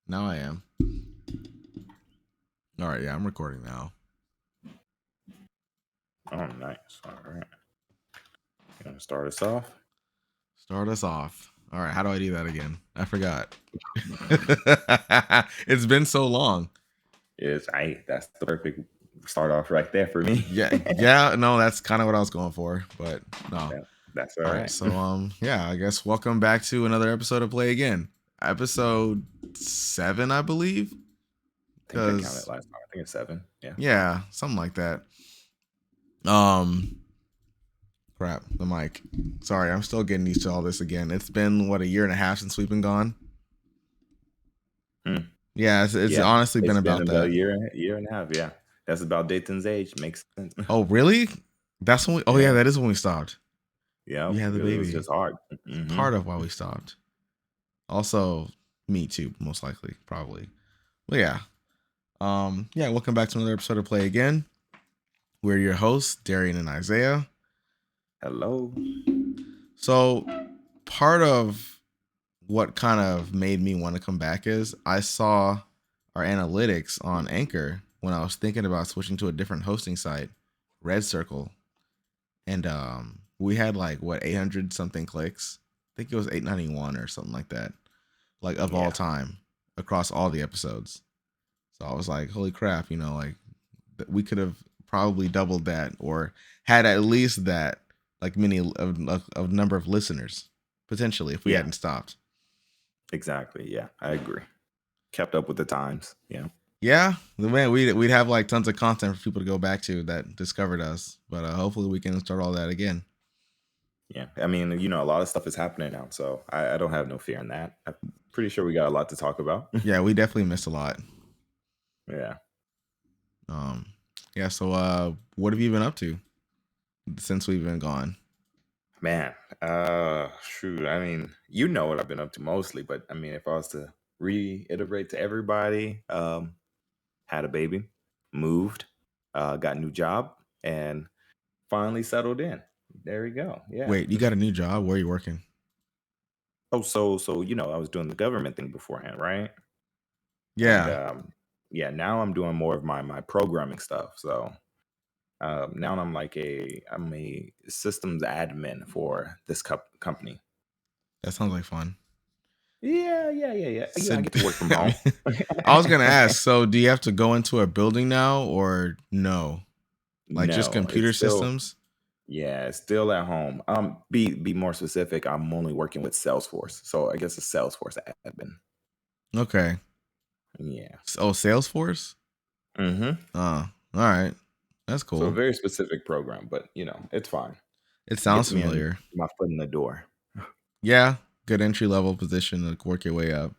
Now I am. All right, yeah, I'm recording now. Oh, nice. All right. You gonna start us off? Start us off. All right, how do I do that again? I forgot. It's been so long. That's the perfect start off right there for me. Yeah, no, that's kind of what I was going for, but no. That's all All right, right. so yeah, I guess welcome back to another episode of Play Again. Episode 7, I believe. I think I counted last time. I think it's 7. Yeah, something like that. Crap, the mic. Sorry, I'm still getting used to all this again. It's been what, a year and a half since we've been gone. Yeah, it's honestly been about a that. year and a half. Yeah, that's about Dayton's age. Makes sense. Oh, really? That's when we. Oh, yeah, that is when we stopped. Yeah, You had the baby. It was just hard. Part of why we stopped. Also, me too, most likely, probably. But yeah, yeah. Welcome back to another episode of Play Again. We're your hosts, Darian and Isaiah. Hello. So, part of what kind of made me want to come back is I saw our analytics on Anchor when I was thinking about switching to a different hosting site, Red Circle, and we had like what 800 something clicks. I think it was 891 or something like that, like of all time across all the episodes. So I was like, holy crap, like we could have probably doubled that or had at least that, like many of number of listeners potentially if we hadn't stopped. Exactly. Yeah, I agree. Kept up with the times. Yeah, man, we'd have like tons of content for people to go back to that discovered us, but hopefully we can start all that again. Yeah, I mean, a lot of stuff is happening now, so I don't have no fear in that. I'm pretty sure we got a lot to talk about. Yeah, we definitely missed a lot. Yeah. Yeah, so what have you been up to since we've been gone? Man, shoot. I mean, what I've been up to mostly, but I mean, if I was to reiterate to everybody, had a baby, moved, got a new job, and finally settled in. There we go. Yeah. Wait, you got a new job? Where are you working? Oh, so I was doing the government thing beforehand, right? Yeah. And yeah, now I'm doing more of my programming stuff. So now I'm a systems admin for this company. That sounds like fun. Yeah. I get to work from home. I was gonna ask. So, do you have to go into a building now, or no? Like just No, computer systems? Yeah, it's still at home. Be more specific. I'm only working with Salesforce, so I guess it's Salesforce admin. Okay. Yeah. Oh, Salesforce. All right. That's cool. So a very specific program, but it's fine. It sounds Gets me familiar. my foot in the door. Yeah, good entry level position to work your way up.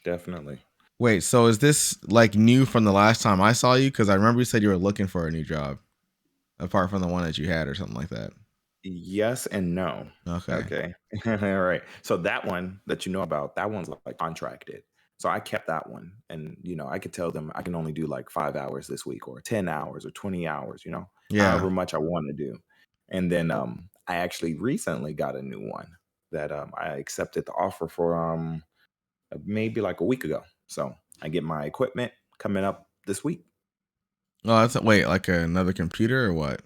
Definitely. Wait, so is this like new from the last time I saw you? Because I remember you said you were looking for a new job, apart from the one that you had or something like that. Yes and no. Okay. All right. So that one that you know about, that one's like contracted. So I kept that one, and I could tell them I can only do like 5 hours this week, or 10 hours, or 20 hours. However much I want to do. And then I actually recently got a new one that I accepted the offer for maybe like a week ago. So I get my equipment coming up this week. Oh, that's wait, like another computer or what?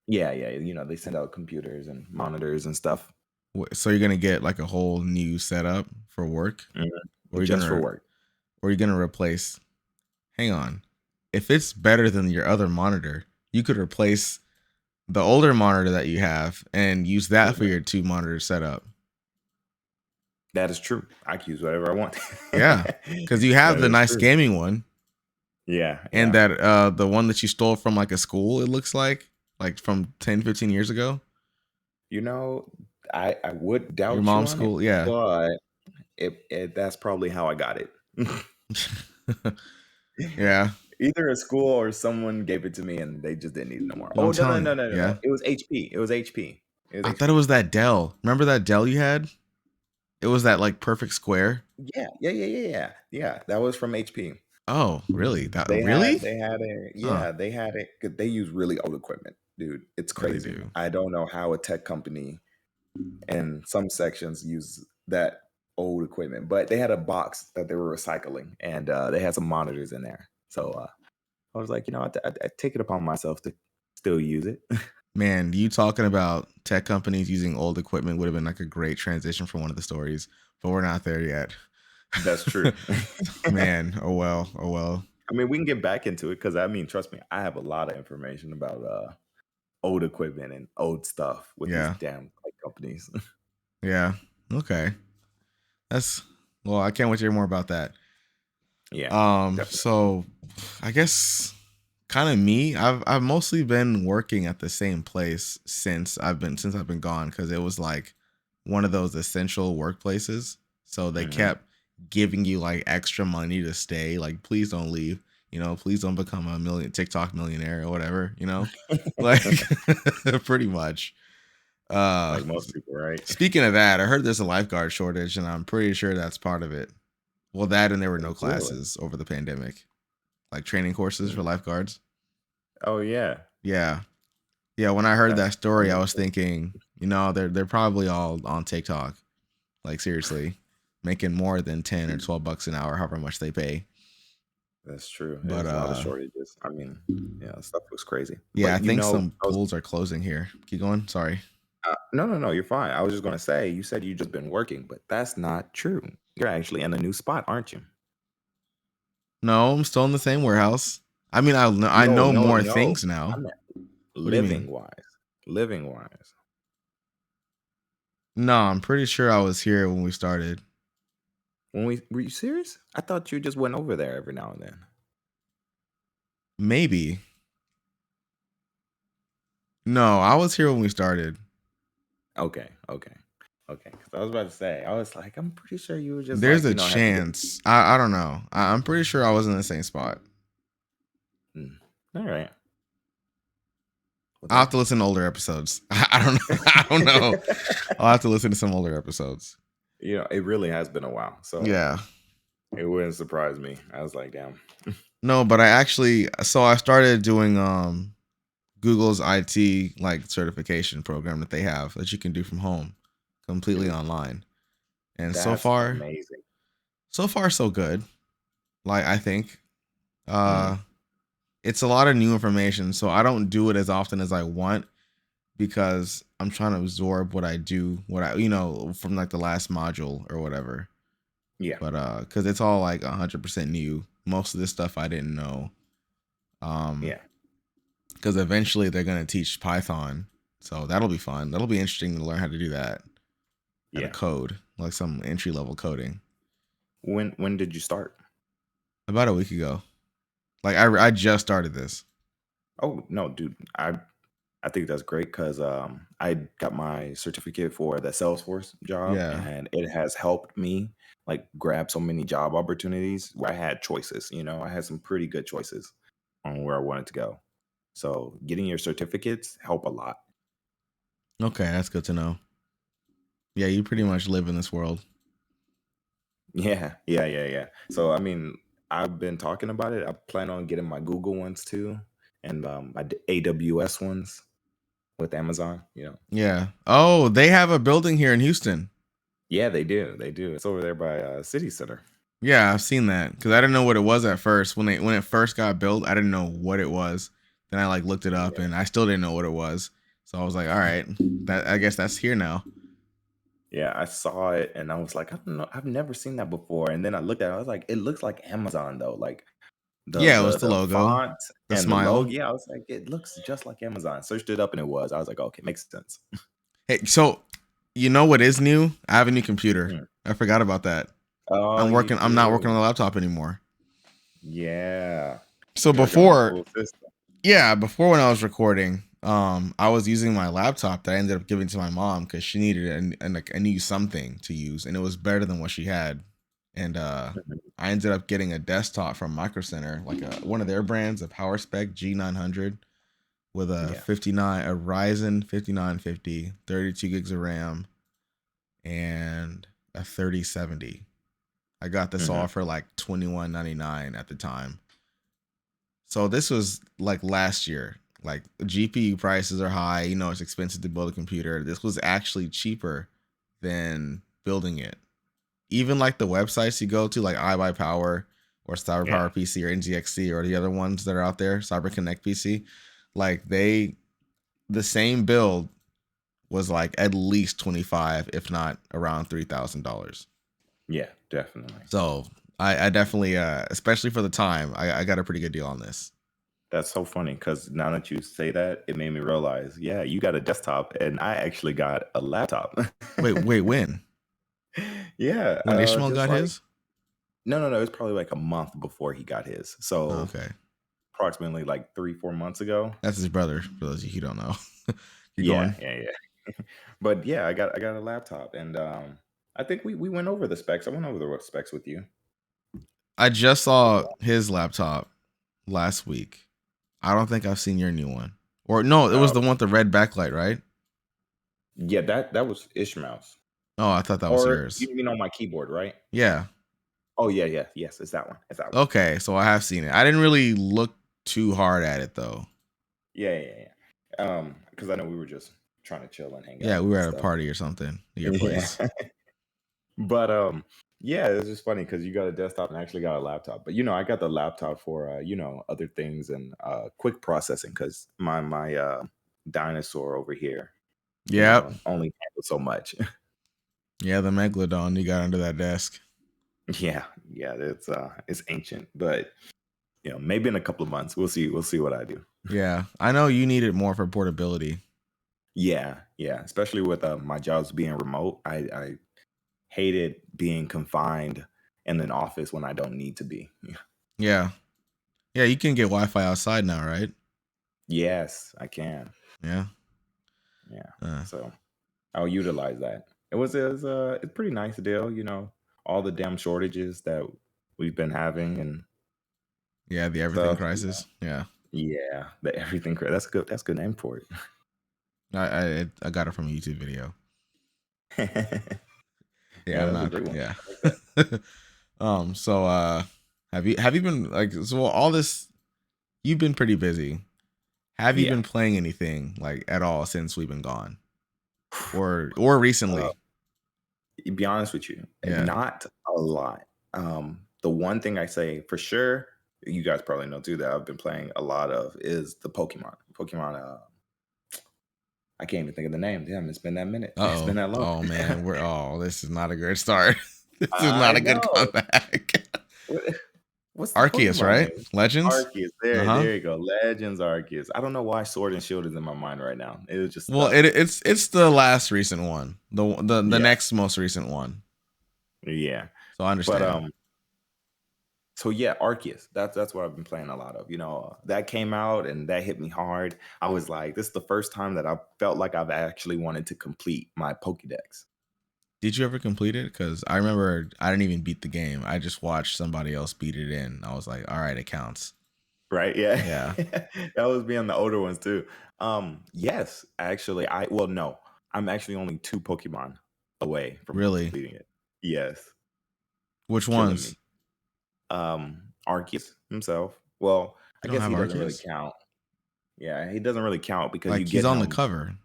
Yeah. They send out computers and monitors and stuff. So you're gonna get like a whole new setup for work, or just for work, or you're gonna replace? Hang on, if it's better than your other monitor, you could replace the older monitor that you have and use that for your 2 monitor setup. That is true. I can use whatever I want. Yeah, because you have the nice gaming one. Yeah. And that the one that you stole from like a school, it looks like from 10, 15 years ago. I would doubt your mom's school, yeah. But that's probably how I got it. Yeah. Either a school or someone gave it to me and they just didn't need it no more. No, No. It was HP. I thought it was that Dell. Remember that Dell you had? It was that like perfect square. Yeah. That was from HP. Oh, really? They had it. They use really old equipment, dude. It's crazy. I don't know how a tech company and some sections use that old equipment, but they had a box that they were recycling, and they had some monitors in there. So I was like, I take it upon myself to still use it. Man, you talking about tech companies using old equipment would have been like a great transition for one of the stories, but we're not there yet. That's true. Man, oh well, oh well. I mean, we can get back into it because I mean, trust me, I have a lot of information about old equipment and old stuff with these Yeah. damn tech companies. Yeah. Okay. That's well, I can't wait to hear more about that. Yeah, definitely. So I guess kind of me. I've mostly been working at the same place since I've been gone because it was like one of those essential workplaces. So they Hmm. kept giving you like extra money to stay. Like, please don't leave. Please don't become a TikTok millionaire or whatever. Like pretty much. Uh, Like most people, right? Speaking of that, I heard there's a lifeguard shortage, and I'm pretty sure that's part of it. Well, that and there were no Really? classes over the pandemic, like training courses for Mm. lifeguards. Oh yeah, Yeah. Yeah, when I heard that's that story, I was crazy. thinking, they're probably all on TikTok. Like seriously, making more than 10 or $12 an hour, however much they pay. That's true. But There's a lot of shortages. I mean, yeah, stuff looks crazy. yeah, I But think some I was pools are closing here. Keep going. Sorry. no, no, no. You're fine. I was just gonna say you said you just been working, but that's not true. You're actually in a new spot, aren't you? No, I'm still in the same warehouse. I mean, I No, know no, more no. things now. I meant What do you mean? living wise. Living wise. No, I'm pretty sure I was here when we started. When we were you serious? I thought you just went over there every now and then. Maybe. No, I was here when we started. Okay, okay, okay. Because I was about to say, I was like, I'm pretty sure you were just There's like, a had to get. chance. I don't know. I'm pretty sure I was in the same spot. Mm. All right. Well, I'll have to that's listen to older episodes. I don't know. I don't know. I'll have to listen to some older episodes. it really has been a while, so Yeah. it wouldn't surprise me. I was like, damn. No, but I started doing Google's IT like certification program that they have that you can do from home, completely Dude, online. And that's amazing. so far so good. Like I think Mm, uh it's a lot of new information, so I don't do it as often as I want because I'm trying to absorb what I from like the last module or whatever. yeah, But cuz it's all like 100% new. Most of this stuff I didn't know. Um yeah, cuz eventually they're going to teach Python. So that'll be fun. That'll be interesting to learn how to do that and a yeah. code, like some entry level coding. When did you start? About a week ago. Like I just started this. Oh no, dude. I think that's great because I got my certificate for the Salesforce job, Yeah. and it has helped me like grab so many job opportunities where I had choices. I had some pretty good choices on where I wanted to go. So getting your certificates help a lot. Okay, that's good to know. Yeah, you pretty Yeah, much live in this world. yeah, yeah, yeah, yeah. So I mean, I've been talking about it. I plan on getting my Google ones too, and my AWS ones with Amazon. Yeah. Oh, they have a building here in Houston. Yeah, they do. They do. It's over there by City Center. Yeah, I've seen that because I didn't know what it was at first. When it first got built, I didn't know what it was. Then I like looked it up, Yeah. and I still didn't know what it was. So I was like, all right, that I guess that's here now. Yeah, I saw it and I was like, I don't know, I've never seen that before. And then I looked at it, I was like, it looks like Amazon though. Like the Yeah, it the was the the logo, font the and the logo. smile. Yeah, I was like, it looks just like Amazon. Searched it up and it was. I was like, okay, makes sense. Hey, so you know what is new? I have a new computer. Mm. I forgot about that. Oh, you I'm not working on do. the laptop anymore. Yeah. So You're working on a before, full system. yeah, before when I was recording, I was using my laptop that I ended up giving to my mom because she needed like a new something to use, and it was better than what she had. And Mhm. I ended up getting a desktop from Micro Center, like one of their brands, a PowerSpec G900 with Yeah. a Ryzen 5950, 32 gigs of RAM, and a 3070. I got this Hmm. all for like $21.99 at the time. So this was like last year. Like GPU prices are high. It's expensive to build a computer. This was actually cheaper than building it. even like the websites you go to, like iBuyPower or Yeah. CyberPower PC or NGXC or the other ones that are out there, CyberConnect PC, like the same build was like at least 25, if not around $3,000. Yeah, definitely. So I definitely, especially for the time, I got a pretty good deal on this. That's so funny because now that you say that, it made me realize, yeah, you got a desktop and I actually got a laptop. Wait, when? Yeah, When Ishmael just got like his? no, it's probably like a month before he got his. Oh, So okay. approximately like 3-4 months ago. That's his brother, for those of you who don't know. Keep Yeah, going. yeah. But yeah, I got a laptop and I think we went over the specs. I went over the specs with you. I just saw his laptop last week. I don't think I've seen your new one. Or no, it was the one with the red backlight, right? Yeah, that was Ishmael's. Oh, I thought that was Or yours. you mean on my keyboard, right? Yeah. Oh yeah, yes, it's that one. It's that one. Okay, so I have seen it. I didn't really look too hard at it though. Yeah. Because I know we were just trying to chill and hang Yeah, out we were and at a stuff. party or something at your Yeah. place. But yeah, it's just funny because you got a desktop and I actually got a laptop. But I got the laptop for other things and quick processing because my dinosaur over here, Yep. only handles so much. Yeah, the Megalodon you got under that desk. Yeah, it's ancient, but maybe in a couple of months we'll see what I do. Yeah, I know you need it more for portability. Yeah, especially with my jobs being remote. I hated being confined in an office when I don't need to be. Yeah. Yeah, you can get Wi-Fi outside now, right? Yes, I can. Yeah. Yeah. So I'll utilize that. It's a pretty nice deal, all the damn shortages that we've been having and Yeah, the everything stuff. crisis. Yeah. Yeah, the everything. That's a good name for I got it from a YouTube video. it. Yeah, Yeah, I'm that's a not. great one. Yeah. I like that. So have you been like, so all this, you've been pretty busy. Have you Yeah. been playing anything like at all since we've been gone? Or recently? To be honest with you, Yeah. not a lot. The one thing I say for sure, you guys probably know too, that I've been playing a lot of is the Pokemon. Pokemon. I can't even think of the name. Damn, it's been that minute. It's Uh-oh. been that long. Oh man, this is not a good start. This is not I a good know. comeback. What- What's the Arceus, Pokemon right? name? Legends? Arceus. Uh-huh. There you go. Legends Arceus. I don't know why Sword and Shield is in my mind right now. It was just Well, stuck. it's the last recent one. The Yeah, next most recent one. yeah. So I But understand. so yeah, Arceus. That's what I've been playing a lot of. That came out and that hit me hard. I was like, this is the first time that I felt like I've actually wanted to complete my Pokédex. Did you ever complete it? Because I remember I didn't even beat the game. I just watched somebody else beat it in. I was like, all right, it counts. Right? Yeah. Yeah. That was being the older ones too. Yes, actually, no. I'm actually only 2 Pokemon away from Really? completing it. Yes. Which Killing ones? me. Arceus himself. Well, I You don't guess have he doesn't really Arceus? count. Yeah, he doesn't really count because you Like, he's get on the him. cover,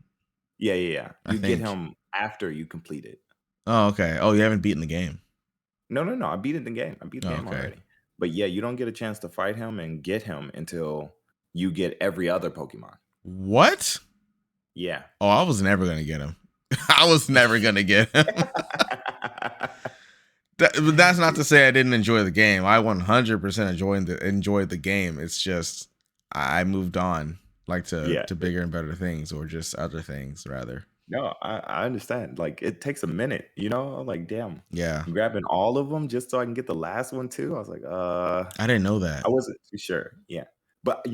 Yeah. I You get think. him after you complete it. Oh, okay. Oh, you haven't beaten the game. No. I beat it in the game. I beat the Oh, game okay. already. But yeah, you don't get a chance to fight him and get him until you get every other Pokemon. What? Yeah. Oh, I was never gonna get him. I was never gonna get him. But that's not to say I didn't enjoy the game. I 100% enjoyed the game. It's just I moved on, like Yeah. to bigger and better things, or just other things rather. No, I understand. Like it takes a minute, I'm like, damn, Yeah, I'm grabbing all of them just so I can get the last one too. I was like, I didn't know that. I wasn't too sure. Yeah. But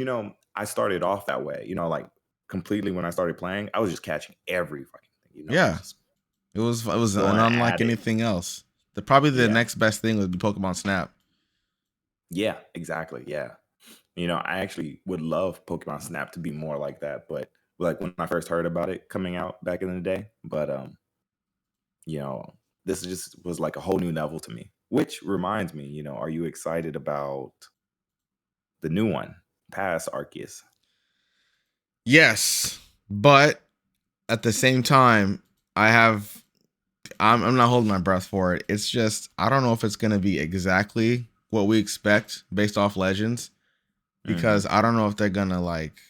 I started off that way, like completely when I started playing, I was just catching every fucking thing, Yeah, just it was going unlike at it. anything else. Probably the Yeah. next best thing would be Pokemon Snap. Yeah, exactly. Yeah. I actually would love Pokemon Snap to be more like that, but like when I first heard about it coming out back in the day, but you know, this just was like a whole new level to me. Which reminds me, are you excited about the new one, past Arceus? Yes, but at the same time, I have I'm not holding my breath for it. It's just I don't know if it's gonna be exactly what we expect based off Legends, because I don't know if they're gonna like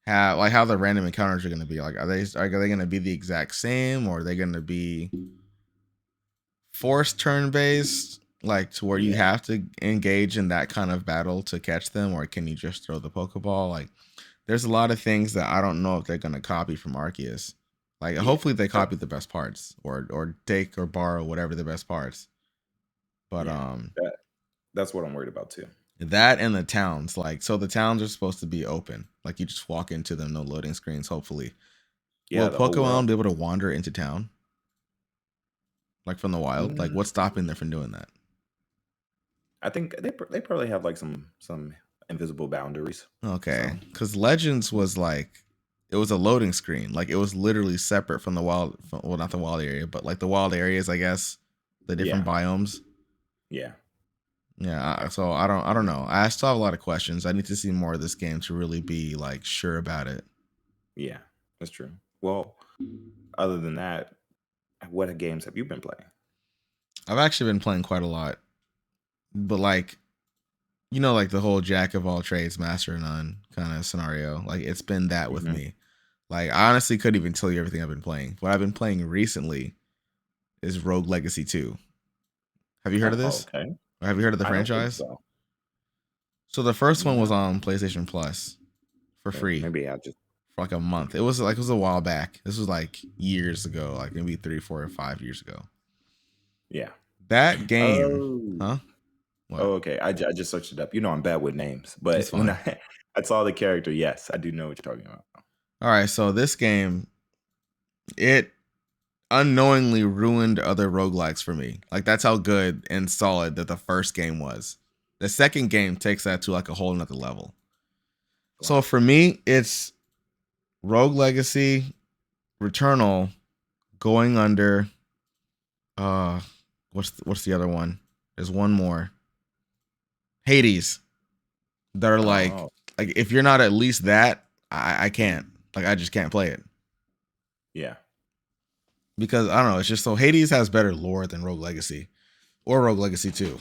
have like how the random encounters are gonna be. Like are they gonna be the exact same, or are they gonna be forced turn based, like to where you have to engage in that kind of battle to catch them, or can you just throw the Pokeball? Like there's a lot of things that I don't know if they're gonna copy from Arceus. Like hopefully they copy the best parts, or take or borrow whatever the best parts. But that's what I'm worried about too. That and the towns, like so the towns are supposed to be open. Like you just walk into them, no loading screens, hopefully. Yeah, Will the whole world. Pokemon be able to wander into town? Like from the wild? Like what's stopping them from doing that? I think they probably have like some invisible boundaries. Okay, because Legends was like it was a loading screen. Like it was literally separate from the wild. Well, not the wild area, but like the wild areas, I guess. The different biomes. Yeah. Yeah. So I don't know. I still have a lot of questions. I need to see more of this game to really be like sure about it. Yeah, that's true. Well, other than that, what games have you been playing? I've actually been playing quite a lot, but like like the whole jack of all trades, master of none kind of scenario. Like it's been that with me. Like I honestly couldn't even tell you everything I've been playing. What I've been playing recently is Rogue Legacy 2. Have you heard of this? Okay. Or have you heard of the I don't think franchise? so. So the first one was No. on PlayStation Plus for free Maybe I just for like a month. It was a while back. This was like years ago, like maybe 3, 4, or 5 years ago. Yeah. That game, Oh. huh? What? Oh, okay. I just searched it up. You know, I'm bad with names, It's but when fine. I saw the character, yes, I do know what you're talking about. All right, so this game, it unknowingly ruined other roguelikes for me. Like that's how good and solid that the first game was. The second game takes that to like a whole nother level. Wow. So for me, it's Rogue Legacy, Returnal, Going Under. What's the other one? There's one more. Hades. They're Oh, like if you're not at least that, I can't. Like I just can't play it. yeah. Because I don't know, it's just so Hades has better lore than Rogue Legacy or Rogue Legacy 2.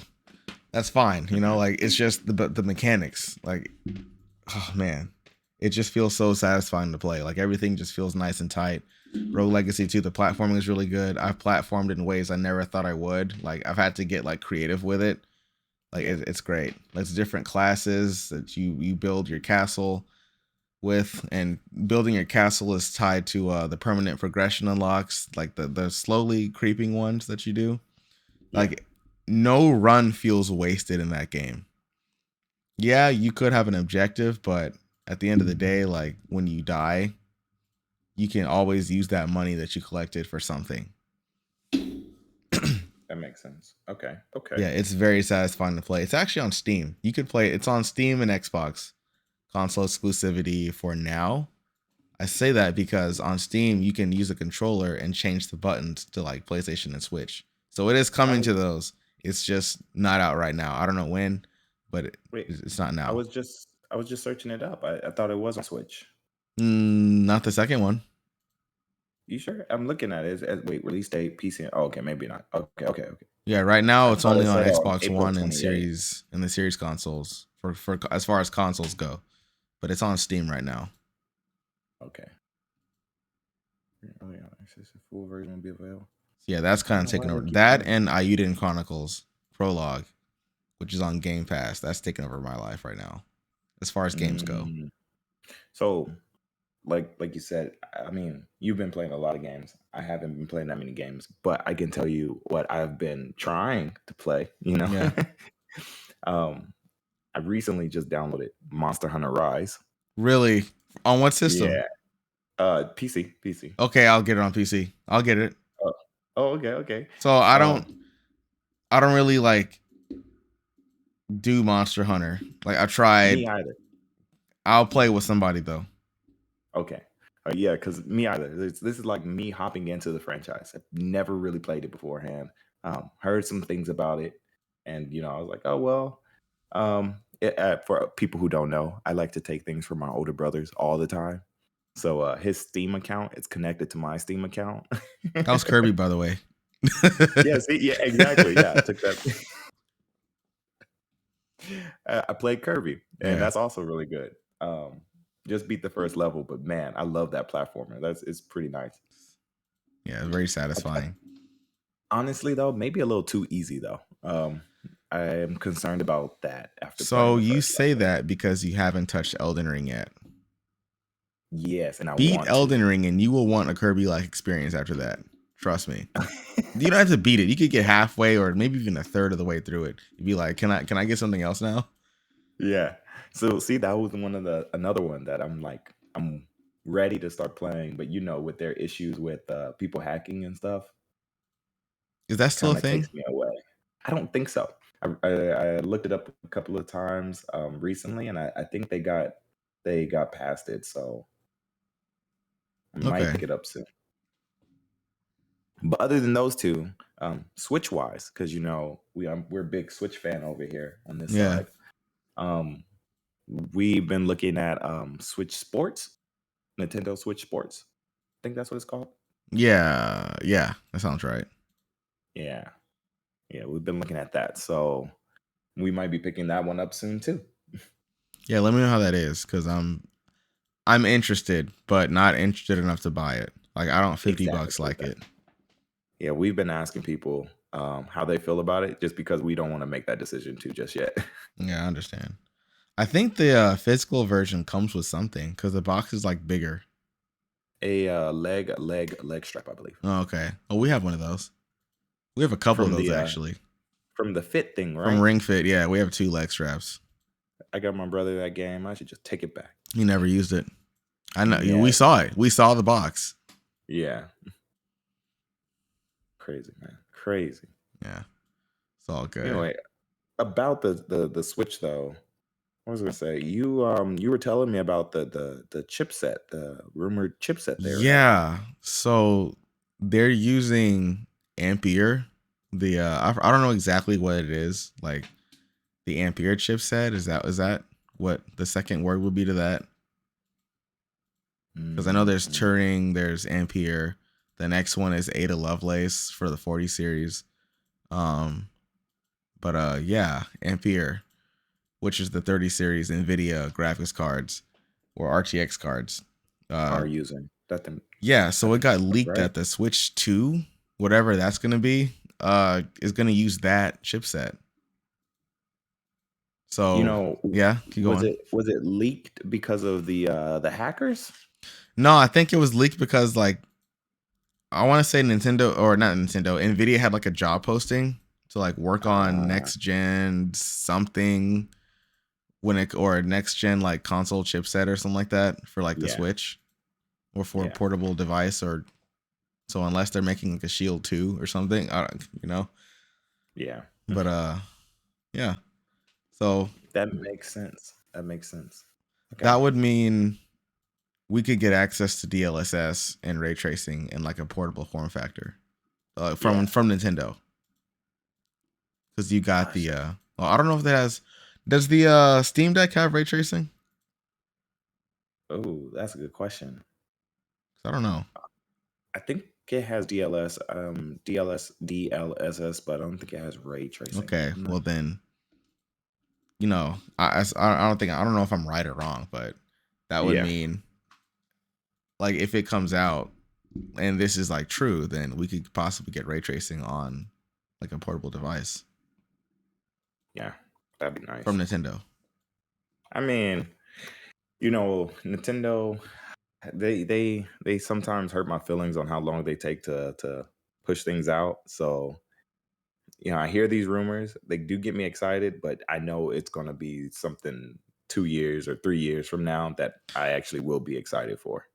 That's fine, like it's just the mechanics. Like oh man, it just feels so satisfying to play. Like everything just feels nice and tight. Rogue Legacy 2, the platforming is really good. I've platformed in ways I never thought I would. Like I've had to get like creative with it. Like it's great. Like it's different classes that you build your castle with, and building your castle is tied to the permanent progression unlocks, like the slowly creeping ones that you do. Like no run feels wasted in that game. Yeah, you could have an objective, but at the end of the day, like when you die, you can always use that money that you collected for something. That makes sense. Okay. Okay. Yeah, it's very satisfying to play. It's actually on Steam. You could play it. It's on Steam and Xbox console exclusivity for now. I say that because on Steam you can use a controller and change the buttons to like PlayStation and Switch. So it is coming to those. It's just not out right now. I don't know when, but it's not now. I was just searching it up. I thought it was on Switch. Not the second one. You sure? I'm looking at it. Wait, release date, PC. Oh, okay, maybe not. Okay. Yeah, right now I it's thought only it on said Xbox April One and 28th. series consoles for as far as consoles go, but it's on Steam right now. Okay. Oh yeah, access the full version will be available. Yeah, that's kind of taking over. That and Ayuden Chronicles Prologue, which is on Game Pass. That's taking over my life right now, as far as games go. So, like you said, I mean, you've been playing a lot of games. I haven't been playing that many games, but I can tell you what I've been trying to play. Yeah. I recently just downloaded Monster Hunter Rise. Really? On what system? Yeah. PC. Okay, I'll get it on PC. I'll get it. Okay. So I don't really like do Monster Hunter. Like I tried. Me either. I'll play with somebody though. Okay. Yeah, because me either. This is like me hopping into the franchise. I've never really played it beforehand. Heard some things about it, and I was like, oh well. For people who don't know, I like to take things from my older brothers all the time. So his Steam account is connected to my Steam account. That was Kirby, by the way. Yeah, see, yeah, exactly. Yeah, I took that. I played Kirby, and Yeah. that's also really good. Just beat the first level, but man, I love that platformer. It's pretty nice. Yeah, very I satisfying. honestly, though, maybe a little too easy, though. I am concerned about that after playing So the you first say level. that because you haven't touched Elden Ring yet. Yes, and I Beat want to. Elden Ring and you will want a Kirby-like experience after that. Trust me. You don't have to beat it. You could get halfway or maybe even a third of the way through it. You'd be like, can I get something else now? Yeah. So see, that was another one that I'm ready to start playing, but with their issues with people hacking and stuff, Is that still a kind of thing? takes me away. I don't think so. I looked it up a couple of times recently, and I think they got past it, so I might Okay. pick it up soon. But other than those two, Switch wise, because we're a big Switch fan over here on this Yeah. side. Um, we've been looking at Switch Sports, Nintendo Switch Sports. I think that's what it's called. Yeah. Yeah. That sounds right. Yeah, yeah, we've been looking at that, so we might be picking that one up soon too. Yeah, let me know how that is because I'm interested, but not interested enough to buy it. Like I don't $50 Exactly. like it. Yeah, we've been asking people how they feel about it, just because we don't want to make that decision too just yet. Yeah, I understand. I think the physical version comes with something because the box is like bigger. A leg strap, I believe, Oh, okay. Oh, we have one of those. We have a couple of from those the actually. Fit thing, From right? Ring Fit, yeah, we have 2 leg straps. I got my brother that game. I should just take it back. He never used it. I know. We Never. saw it. We saw the box. Yeah, crazy man, crazy. Yeah, it's all good. Anyway, about the Switch though, what was I gonna say? You were telling me about the chipset, the rumored chipset they were having. Yeah. So they're using Ampere. The I don't know exactly what it is. Like the Ampere chipset. Is that what the second word would be to that? Because I know there's Mm, Turing, there's Ampere. The next one is Ada Lovelace for the 40 series. Um, but yeah, Ampere, which is the 30 series NVIDIA graphics cards or RTX cards. Uh, are using yeah, so it got that's leaked right. that the Switch 2, whatever that's gonna be, is gonna use that chipset. You So know, yeah, keep was going. it leaked because of the hackers? No, I think it was leaked because like I want to say Nintendo or not Nintendo, Nvidia had like a job posting to like work on Uh, next gen something when it or a next gen like console chipset or something like that for like the yeah, Switch or for a yeah. portable device or so unless they're making like a Shield 2 or something, I don't. Yeah. But yeah. So That makes sense. That makes sense. Okay. that would mean we could get access to DLSS and ray tracing in like a portable form factor from Yeah. Nintendo. Because you got Gosh. the well, I don't know if that has does the Steam Deck have ray tracing? Oh, that's a good question. I don't know. I think it has DLSS, but I don't think it has ray tracing. Okay, I'm not well then, I don't know if I'm right or wrong, but that would Yeah. mean like if it comes out and this is like true, then we could possibly get ray tracing on like a portable device Yeah. That'd be from nice. Nintendo. I mean, Nintendo, they sometimes hurt my feelings on how long they take to push things out. So, I hear these rumors. They do get me excited, but I know it's going to be something 2 years or 3 years from now that I actually will be excited for.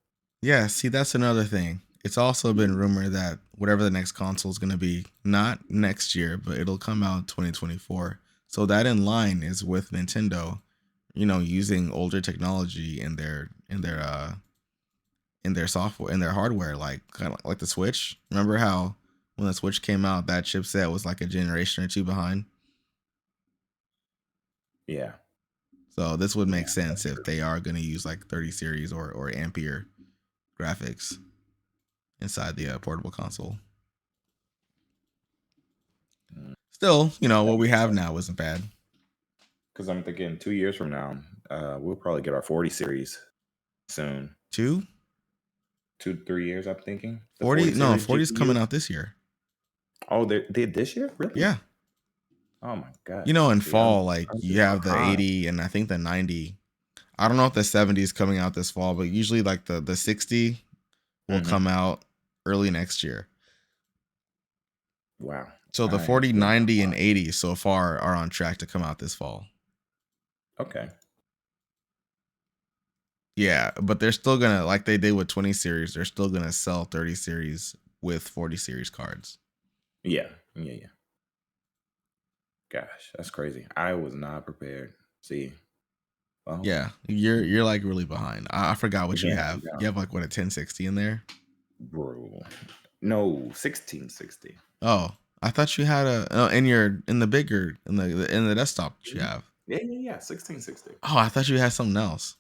Yeah, see, that's another thing. It's also been rumored that whatever the next console is going to be, not next year, but it'll come out 2024. So that in line is with Nintendo, using older technology in their software, in their hardware, like kind of like the Switch. Remember how when the Switch came out, that chipset was like a generation or two behind. Yeah. So this would make Yeah, sense that's if true. they are going to use like 30 series or Ampere. graphics inside the portable console. Still, what we have now isn't bad. Because I'm thinking 2 years from now, we'll probably get our 40 series soon. 2 to 3 years, I'm thinking. The 40? No, series 40 is coming GPU. out this year. Oh, they did this year? Really? Yeah. Oh my gosh. In See, I'm fall, like you just have the behind. 80 and I think the 90. I don't know if the 70 is coming out this fall, but usually like the 60 will come out early next year. Wow. So the 40, 90, and 80 so far are on track to come out this fall. Okay. Yeah, but they're still gonna, like they did with 20 series, they're still gonna sell 30 series with 40 series cards. Yeah. Gosh, that's crazy. I was not prepared. See. Well, yeah, you're like really behind. I forgot what you have. Yeah. You have like what, a 1060 in there? Bro. No, 1660. Oh, I thought you had in the bigger in the desktop that you have. Yeah, 1660. Oh, I thought you had something else.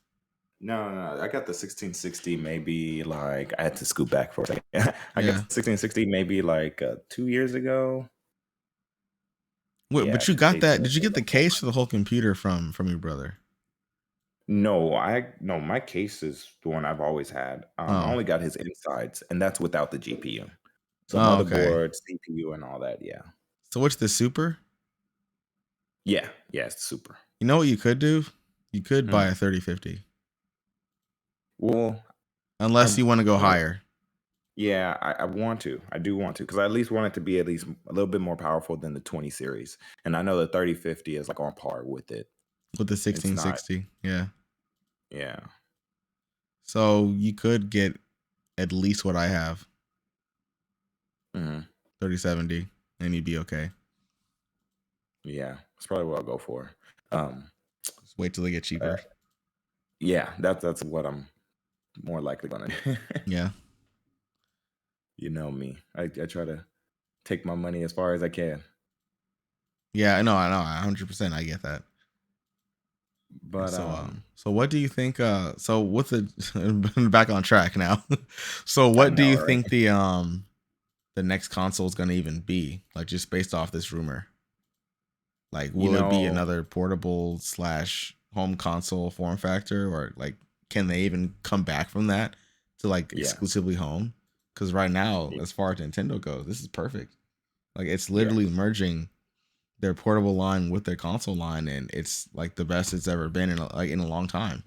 No. I got the 1660 maybe like I had to scoot back for a second. I got 1660 maybe like 2 years ago. Wait, but you got that? Did you get the case for the whole computer from your brother? No, my case is the one I've always had. I only got his insides, and that's without the GPU. So motherboard, CPU, and all that. Yeah. So what's the super? Yeah, it's super. You know what you could do? You could buy a 3050. Well, unless you want to go higher. Yeah, I want to. I do want to, because I at least want it to be at least a little bit more powerful than the 20 series. And I know the 3050 is like on par with it. With the 1660, yeah. Yeah. So you could get at least what I have. 3070, and you'd be okay. Yeah, that's probably what I'll go for. Just wait till they get cheaper. Yeah, that's what I'm more likely gonna do. Yeah. You know me. I try to take my money as far as I can. Yeah, I know, 100%. I get that. But so what do you think? So with the back on track now. So what do you think the next console is gonna even be? Like, just based off this rumor. Like, will it be another portable / home console form factor, or like, can they even come back from that to like exclusively home? Because right now, as far as Nintendo goes, this is perfect. Like, it's literally merging their portable line with their console line, and it's like the best it's ever been in a long time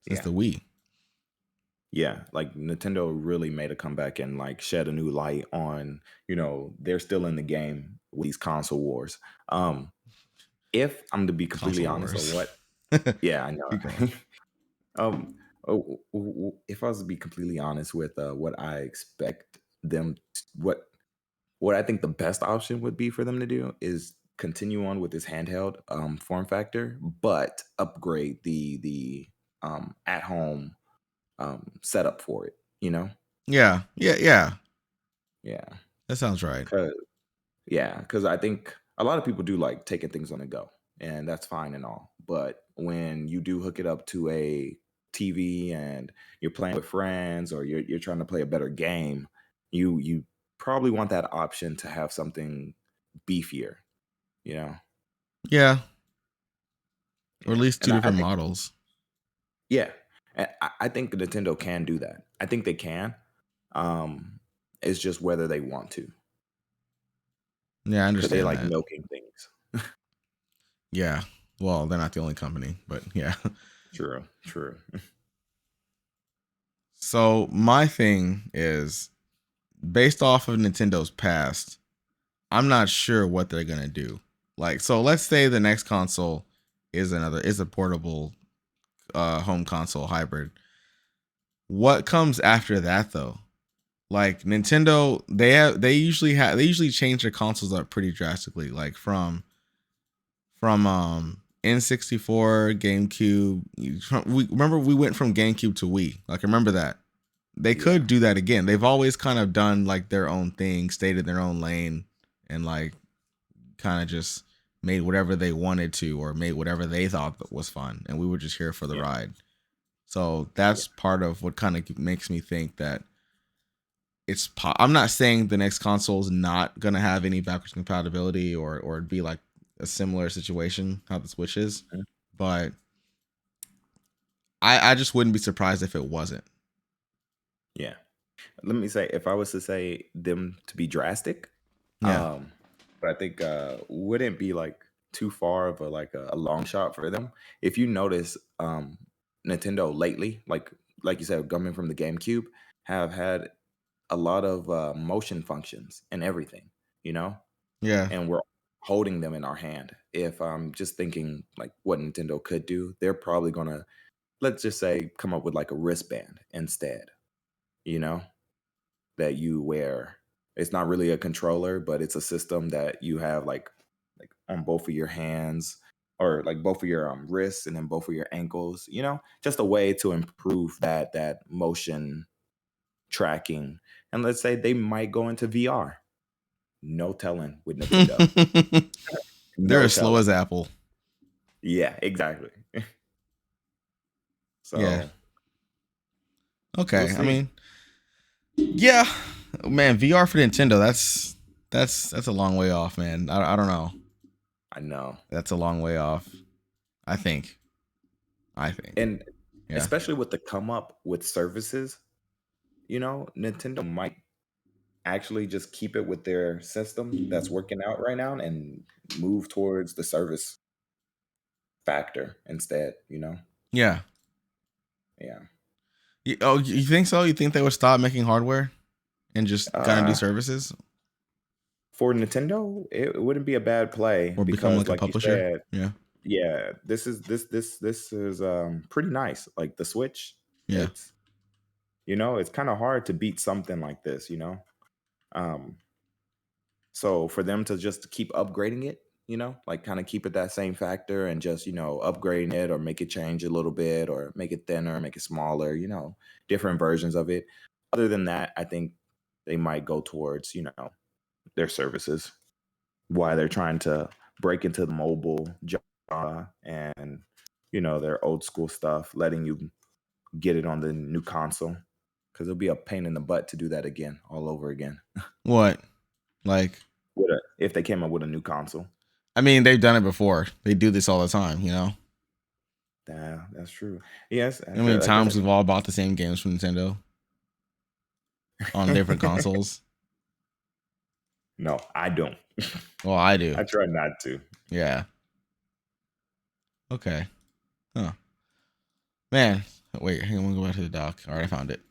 since the Wii. Yeah, like Nintendo really made a comeback and like shed a new light on, they're still in the game with these console wars. If I'm to be completely honest, or what? Yeah, I know. If I was to be completely honest with what I expect them, what I think the best option would be for them to do is continue on with this handheld form factor, but upgrade the at home setup for it. Yeah. Yeah. That sounds right. Because I think a lot of people do like taking things on the go, and that's fine and all. But when you do hook it up to a TV and you're playing with friends, or you're trying to play a better game, you probably want that option to have something beefier, Yeah. Or at least two different models. Yeah. And I think Nintendo can do that. I think they can. It's just whether they want to. Yeah, I understand. They like milking things. Yeah. Well, they're not the only company, but yeah. True. So my thing is, based off of Nintendo's past, I'm not sure what they're gonna do. Like, so let's say the next console is a portable home console hybrid. What comes after that though? Like, Nintendo, they usually change their consoles up pretty drastically. Like from N64, GameCube. We went from GameCube to Wii. Like, remember that. They could do that again. They've always kind of done like their own thing, stayed in their own lane, and like kind of just made whatever they wanted to, or made whatever they thought was fun, and we were just here for the ride. So Yeah. that's part of what kind of makes me think that I'm not saying the next console is not gonna have any backwards compatibility or be like a similar situation how the Switch is, Mhm. but I just wouldn't be surprised if it wasn't. Yeah. Let me say, if I was to say them to be drastic, Yeah, um, but I think wouldn't be like too far of a long shot for them. If you notice, Nintendo lately, like you said, coming from the GameCube, have had a lot of motion functions and everything, you know, yeah, and we're holding them in our hand. If I'm just thinking like what Nintendo could do, they're probably gonna, let's just say, come up with like a wristband instead, you know, that you wear. It's not really a controller, but it's a system that you have like on both of your hands, or like both of your wrists and then both of your ankles, you know, just a way to improve that motion tracking. And let's say they might go into VR. No telling with Nintendo. they're No as slow telling. as Apple. Yeah, exactly. Yeah. So we'll Okay. I see. mean, yeah, man. VR for Nintendo. That's a long way off, man. I don't know. I know. That's a long way off. I think. I think. And Yeah. especially with the come up with services, Nintendo might actually just keep it with their system that's working out right now and move towards the service factor instead. Yeah. Yeah. Oh, you think so? You think they would stop making hardware and just kind of do Uh services for Nintendo, it wouldn't be a bad play or become because like a like you publisher? said, Yeah. yeah, this is pretty nice. Like the Switch, Yeah. it's kind of hard to beat something like this. Um So for them to just keep upgrading it, like kind of keep it that same factor and just, upgrading it or make it change a little bit or make it thinner, make it smaller, different versions of it. Other than that, I think they might go towards, their services. Why they're trying to break into the mobile genre and, their old school stuff, letting you get it on the new console. Because it'll be a pain in the butt to do that again, all over again. What? Like, If they came up with a new console. I mean, they've done it before. They do this all the time, you know? Yeah, that's true. Yes, How many I guess I times we've can. all bought the same games from Nintendo on different consoles? No, I don't. Well, I do. I try not to. Yeah. Okay. Huh. Man. Wait, hang on, I'm gonna go back to the doc. All right, I found it.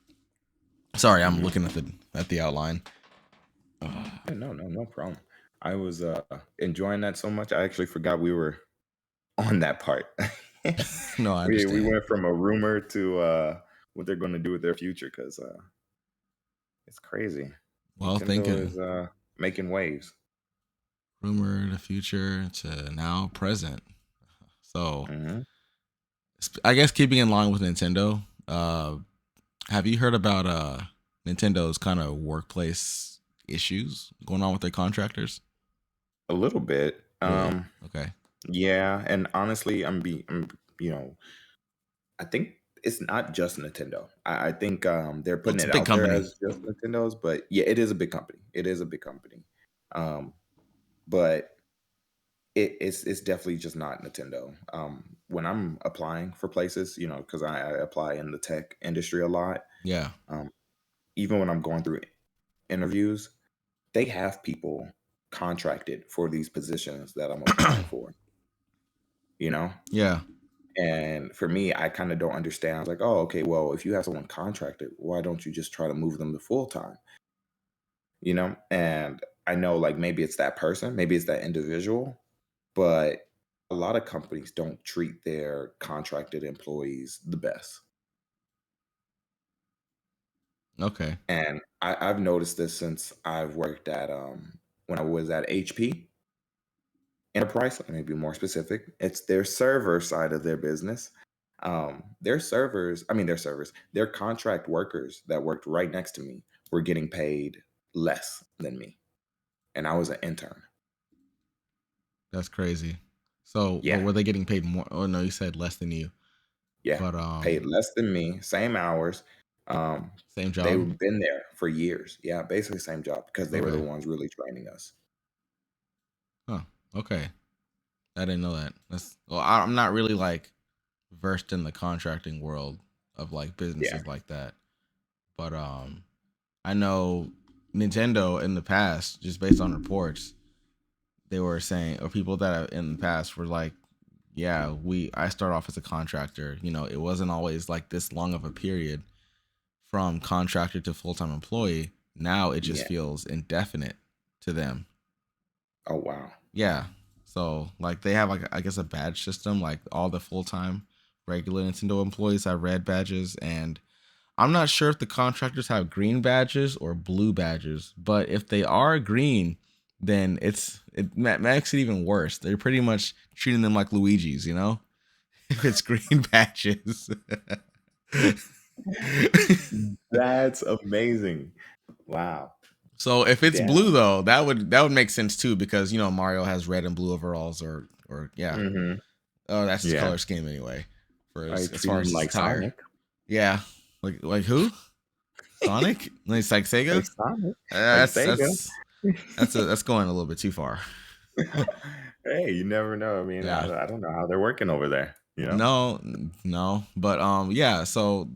Sorry, I'm Mhm. looking at the outline. Yeah, no problem. I was enjoying that so much. I actually forgot we were on that part. No, I We understand. went from a rumor to what they're going to do with their future because it's crazy. Well, Nintendo is thinking making waves. rumor the future to now present. So, Hmm. I guess keeping in line with Nintendo, have you heard about Nintendo's kind of workplace issues going on with their contractors? A little bit. Really? Okay. Yeah, and honestly, you know, I think it's not just Nintendo. I think they're Well, putting it's a it big out there company. as just Nintendo's, but yeah, it is a big company. It is a big company, um, but it's definitely just not Nintendo. When I'm applying for places, because I apply in the tech industry a lot. Yeah. Um, Even when I'm going through interviews, they have people contracted for these positions that I'm applying for. You know, Yeah. And for me, I kind of don't understand. I was like, oh, okay, well, if you have someone contracted, why don't you just try to move them to full time? And I know like maybe it's that person, maybe it's that individual, but a lot of companies don't treat their contracted employees the best. Okay. And I've noticed this since I've worked at when I was at HP Enterprise, let me be more specific. It's their server side of their business. Their contract workers that worked right next to me were getting paid less than me. And I was an intern. That's crazy. So, but Yeah. were they getting paid more? Oh no, you said less than you. Yeah, But paid less than me, same hours. same job. They've been there for years. Yeah, basically same job because they were the Okay. ones really training us. Huh. Okay. I didn't know that. That's well. I'm not really like versed in the contracting world of like Yeah, businesses like that. But I know Nintendo in the past, just based on reports, they were saying, or people that in the past were like, yeah, I start off as a contractor. You know, it wasn't always like this long of a period from contractor to full time employee. Now it just yeah. feels indefinite to them. Oh, wow. Yeah. So like they have like I guess a badge system. Like all the full time regular Nintendo employees have red badges, and I'm not sure if the contractors have green badges or blue badges. But if they are green, then makes it even worse. They're pretty much treating them like Luigi's, you know, if it's green badges. That's amazing. Wow. So if it's blue Damn. though, that would make sense too because you know Mario has red and blue overalls or yeah. Mhm. Oh, that's his Yeah. color scheme anyway. For I as treat far him as his like attire. Sonic. Yeah. Like who? Sonic? Like it's like Like Sega? Sonic, like That's Sega. that's that's going a little bit too far. Hey, you never know. I mean, Yeah. I don't know how they're working over there, you know? No, no. But yeah, so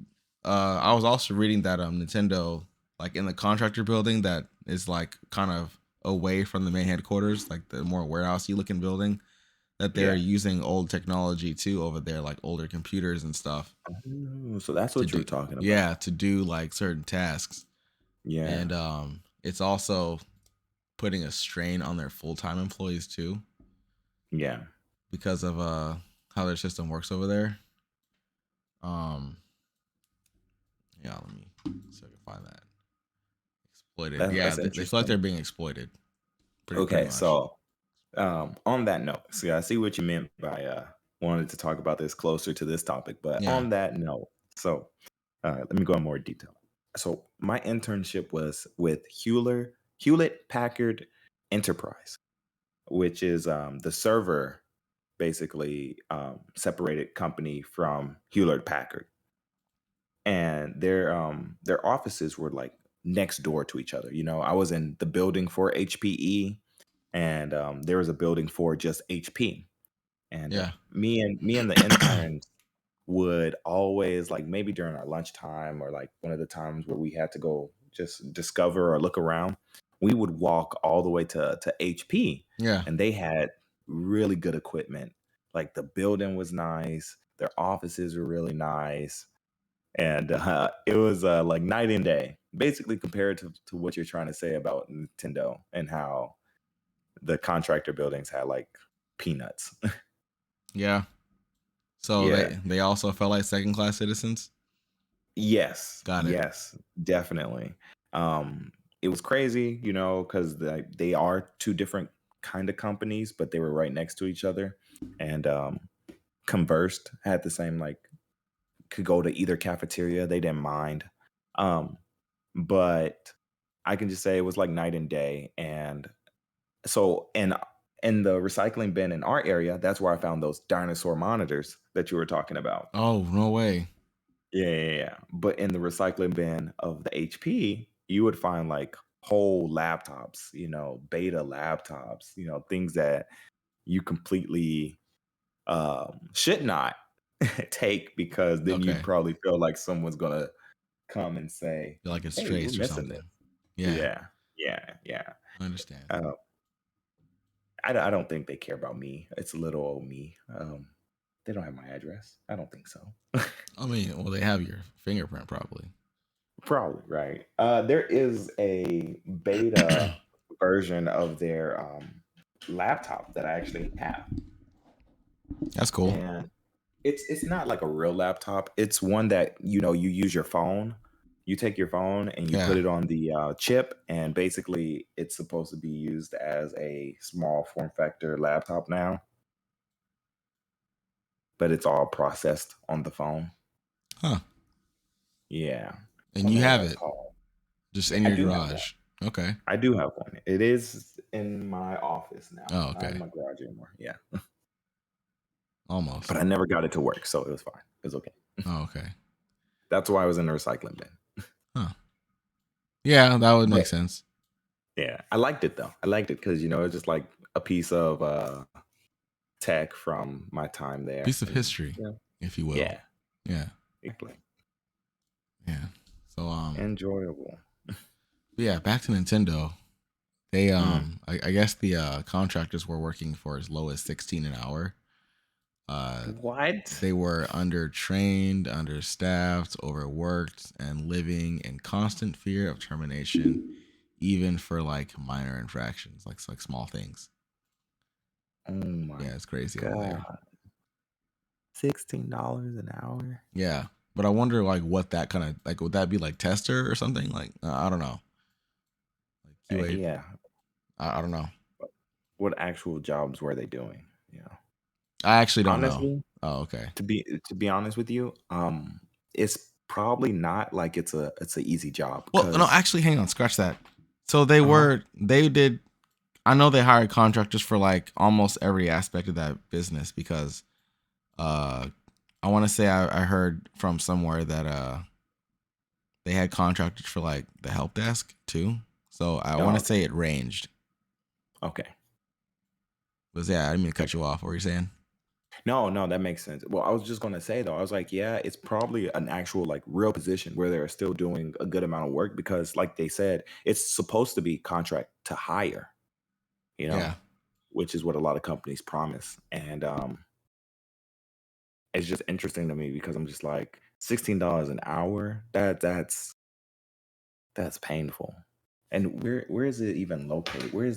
I was also reading that Nintendo like in the contractor building that is like kind of away from the main headquarters, like the more warehousey looking building, that they're Yeah. using old technology too over there, like older computers and stuff Oh, so that's to what you do were talking about. yeah, to do like certain tasks. Yeah. And it's also putting a strain on their full-time employees too Yeah. because of how their system works over there. Um yeah, let me see if I can find that. Exploited. Yeah, That's they feel like they're interesting. being exploited pretty Okay, much. so, on that note, see, I see what you meant by, wanting to talk about this closer to this topic, but Yeah. on that note, so, let me go in more detail. So, my internship was with Hewlett Packard Enterprise, which is, the server, basically, separated company from Hewlett Packard, and their offices were, like, next door to each other. I was in the building for HPE, and there was a building for just HP. And Yeah. me and the interns would always, like, maybe during our lunchtime or like one of the times where we had to go just discover or look around, we would walk all the way to HP, Yeah. and they had really good equipment. Like the building was nice, their offices were really nice, and it was like night and day, basically compared to what you're trying to say about Nintendo and how the contractor buildings had like peanuts. Yeah. So Yeah. they also felt like second class citizens. Yes. Got it. Yes. Definitely. Um, it was crazy, because they are two different kind of companies, but they were right next to each other, and conversed, had the same like could go to either cafeteria. They didn't mind. Um, but I can just say it was like night and day. And so in the recycling bin in our area, that's where I found those dinosaur monitors that you were talking about. Oh, no way. Yeah, yeah, yeah. But in the recycling bin of the HP, you would find like whole laptops, beta laptops, things that you completely should not take, because then you'd Okay. probably feel like someone's gonna come and say, Feel like it's "Hey, we're traced or missing this." something. Yeah, Yeah, yeah, yeah. I understand. Uh, I don't think they care about me. It's little old me. They don't have my address. I don't think so. I mean, well, they have your fingerprint probably. Probably, right. There is a beta version of their laptop that I actually have, That's cool. and it's not like a real laptop. It's one that you use your phone. You take your phone and you put Yeah. it on the chip, and basically it's supposed to be used as a small form factor laptop now, but it's all processed on the phone. Huh. Yeah, I And don't you know what have that's it called. just in I your do have one. garage. Okay. I do have one. It is in my office now, Oh, not in okay. my garage anymore. Yeah. Almost. But I never got it to work, so it was fine. It was okay. Oh, okay. That's why I was in the recycling bin. Huh. Yeah, that would make sense. Yeah, I liked it though. I liked it because it's just like a piece of tech from my time there. Piece of history, if you will. Yeah. Yeah. Exactly. Yeah. So enjoyable. Yeah, back to Nintendo. They I guess the contractors were working for as low as 16 an hour. What? They were undertrained, understaffed, overworked, and living in constant fear of termination, even for like minor infractions, like small things. Oh my Yeah, it's crazy God. over there. $16 an hour. Yeah, but I wonder like what that kind of like would that be like tester or something? Like I don't know. Like QA. Yeah. I don't know. What actual jobs were they doing? Yeah. I actually don't Honestly, know. Oh, okay. To be honest with you, it's probably not like it's a easy job. Well, no, actually, hang on, scratch that. So they did. I know they hired contractors for like almost every aspect of that business because, I want to say I heard from somewhere that they had contractors for like the help desk too. So I want to say it ranged. Okay. But yeah, I didn't mean to cut you off. What were you saying? No, that makes sense. Well, I was just gonna say though, I was like, yeah, it's probably an actual like real position where they're still doing a good amount of work because, like they said, it's supposed to be contract to hire, Yeah. which is what a lot of companies promise. And it's just interesting to me because I'm just like, $16 an hour. That's painful. And where is it even located? Where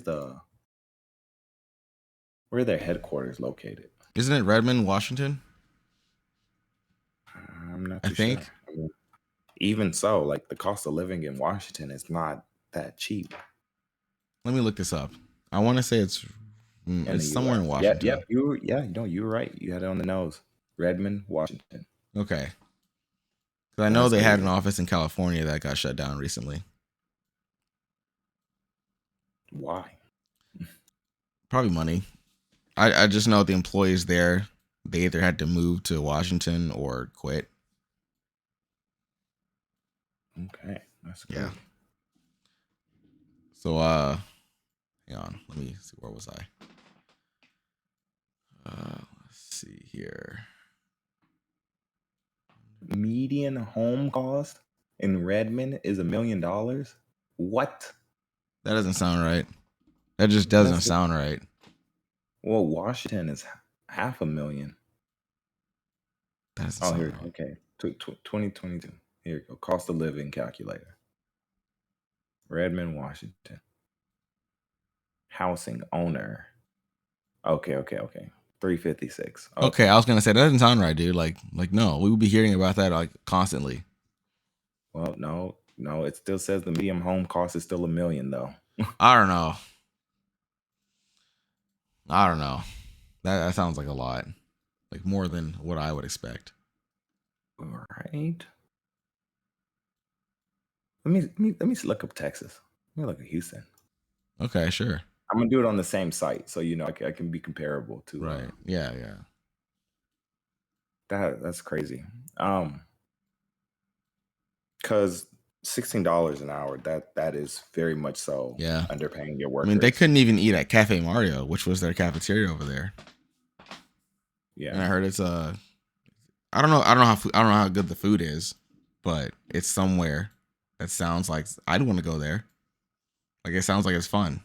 are their headquarters located? Isn't it Redmond, Washington? I'm not I too sure. think. I mean, even so, like the cost of living in Washington is not that cheap. Let me look this up. I want to say it's somewhere in Washington. Yep. You were right. You had it on the nose. Redmond, Washington. Okay. Because I know they had an office in California that got shut down recently. Why? Probably money. I just know the employees there, they either had to move to Washington or quit. Okay. That's good. Yeah. So hang on. Let me see, where was I? Let's see here. Median home cost in Redmond is $1 million. What? That doesn't sound right. That just doesn't sound right. Well, Washington is $500,000. That doesn't sound here. right. Okay. 2022. Here you go. Cost of living calculator. Redmond, Washington. Housing owner. Okay. 356. Okay, I was gonna say that doesn't sound right, dude. Like no, we would be hearing about that like constantly. Well, no, it still says the median home cost is still $1 million though. I don't know. That sounds like a lot, like more than what I would expect. All right. Let me look up Texas. Let me look at Houston. Okay, sure. I'm gonna do it on the same site, so I can be comparable to. Right. Yeah. That's crazy. Because $16 an hour, that is very much so. Yeah. Underpaying your workers. I mean, they couldn't even eat at Cafe Mario, which was their cafeteria over there. Yeah. And I heard it's I don't know how good the food is, but it's somewhere that sounds like I'd want to go there. Like it sounds like it's fun.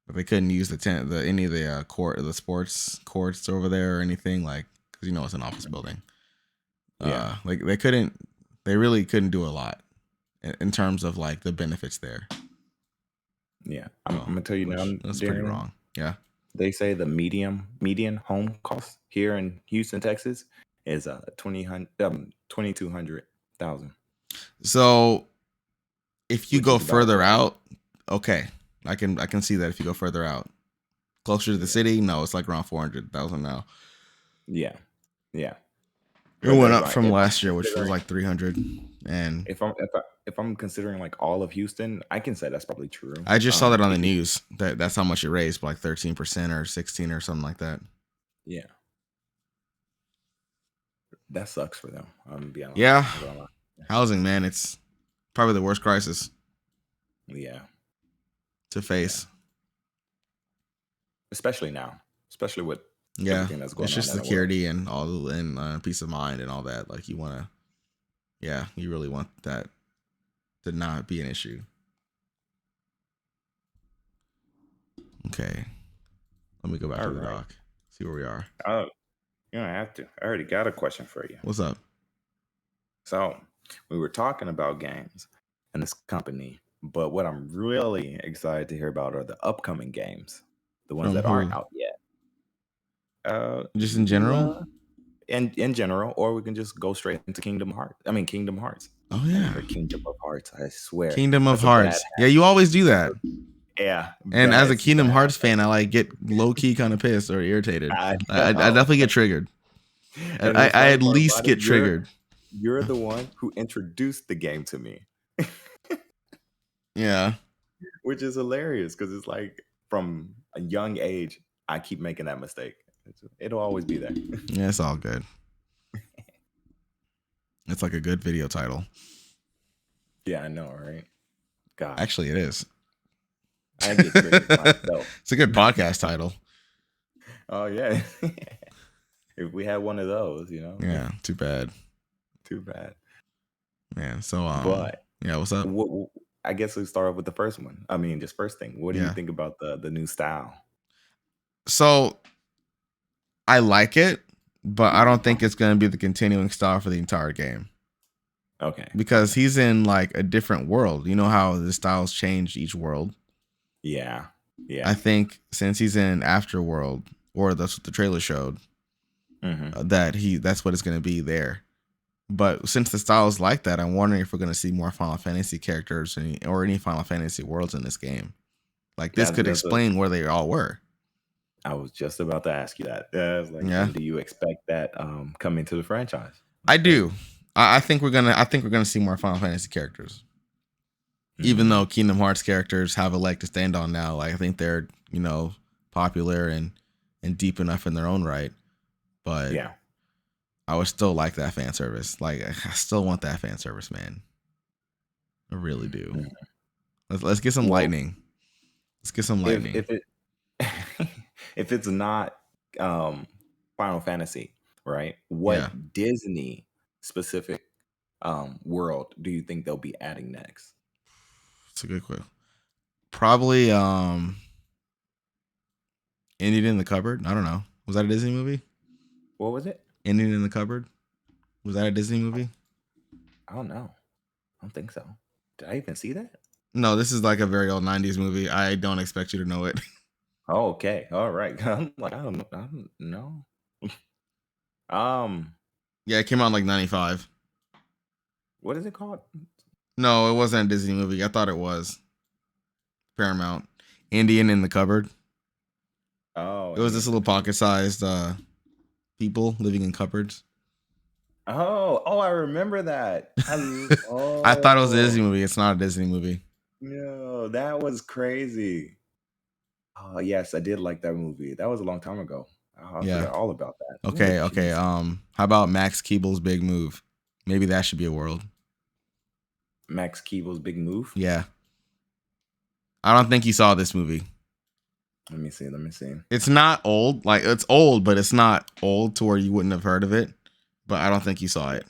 But they couldn't use any of the sports courts over there or anything, like, because it's an office building. Yeah. Like they really couldn't do a lot in terms of like the benefits there. Yeah. I'm gonna tell you now. That's pretty wrong. Yeah. They say the median home cost here in Houston, Texas, is $2,200,000. So if you go further out, okay, I can see that if you go further out, closer to the city, no, it's like around 400,000 now. Yeah. It went up from last year, which was like 300. And if I'm considering like all of Houston, I can say that's probably true. I just saw that on the news. That's how much it raised, like 13% or 16 or something like that. Yeah. That sucks for them. I'm gonna be honest. Yeah. Housing, man, it's probably the worst crisis. Yeah. To face. Yeah. Especially now. Especially with everything that's going on. It's just security and all and peace of mind and all that. Like you wanna you really want that to not be an issue. Okay. Let me go back to the doc. See where we are. Oh, you don't have to. I already got a question for you. What's up? So we were talking about games and this company, but what I'm really excited to hear about are the upcoming games, the ones that aren't out yet. Just in general? In general, or we can just go straight into Kingdom Hearts. Oh yeah. Kingdom of Hearts, I swear. Kingdom of Hearts. Yeah, you always do that. Yeah. And as a Kingdom Hearts fan, I like get low key kind of pissed or irritated. I definitely get triggered. I at least get triggered. You're the one who introduced the game to me. Yeah. Which is hilarious because it's like from a young age, I keep making that mistake. It'll always be there. Yeah, it's all good. It's like a good video title. Yeah, I know, right? God. Actually, it is. I get triggered myself. It's a good podcast title. Oh, yeah. If we had one of those, you know. Yeah, too bad. Too bad. Man, so but yeah, what's up? I guess we start off with the first one. I mean, just first thing. What do you think about the new style? So I like it, but I don't think it's going to be the continuing style for the entire game. Okay. Because he's in like a different world. You know how the styles change each world? Yeah. Yeah. I think since he's in Afterworld, or that's what the trailer showed, that's what it's going to be there. But since the style is like that, I'm wondering if we're going to see more Final Fantasy characters or any Final Fantasy worlds in this game. Like this could explain where they all were. I was just about to ask you that. I was like, do you expect that coming to the franchise? I do. I think we're gonna see more Final Fantasy characters. Even though Kingdom Hearts characters have a leg to stand on now, like I think they're popular and deep enough in their own right. But yeah, I would still like that fan service. Like I still want that fan service, man. I really do. Let's get some lightning. Let's get some lightning. If it's not Final Fantasy, right? What Disney specific world do you think they'll be adding next? It's a good question. Probably Indian in the Cupboard. I don't know. Was that a Disney movie? What was it? Indian in the Cupboard. Was that a Disney movie? I don't know. I don't think so. Did I even see that? No, this is like a very old 90s movie. I don't expect you to know it. Oh, okay. All right. I'm like, I don't know. Yeah, it came out in like 95. What is it called? No, it wasn't a Disney movie. I thought it was Paramount. Indian in the Cupboard. Oh, it was this little pocket-sized people living in cupboards. Oh, I remember that. I thought it was a Disney movie. It's not a Disney movie. No, that was crazy. Oh, yes, I did like that movie. That was a long time ago. I forgot all about that. Okay. How about Max Keeble's Big Move? Maybe that should be a world. Max Keeble's Big Move? Yeah. I don't think you saw this movie. Let me see. It's not old. Like, it's old, but it's not old to where you wouldn't have heard of it. But I don't think you saw it.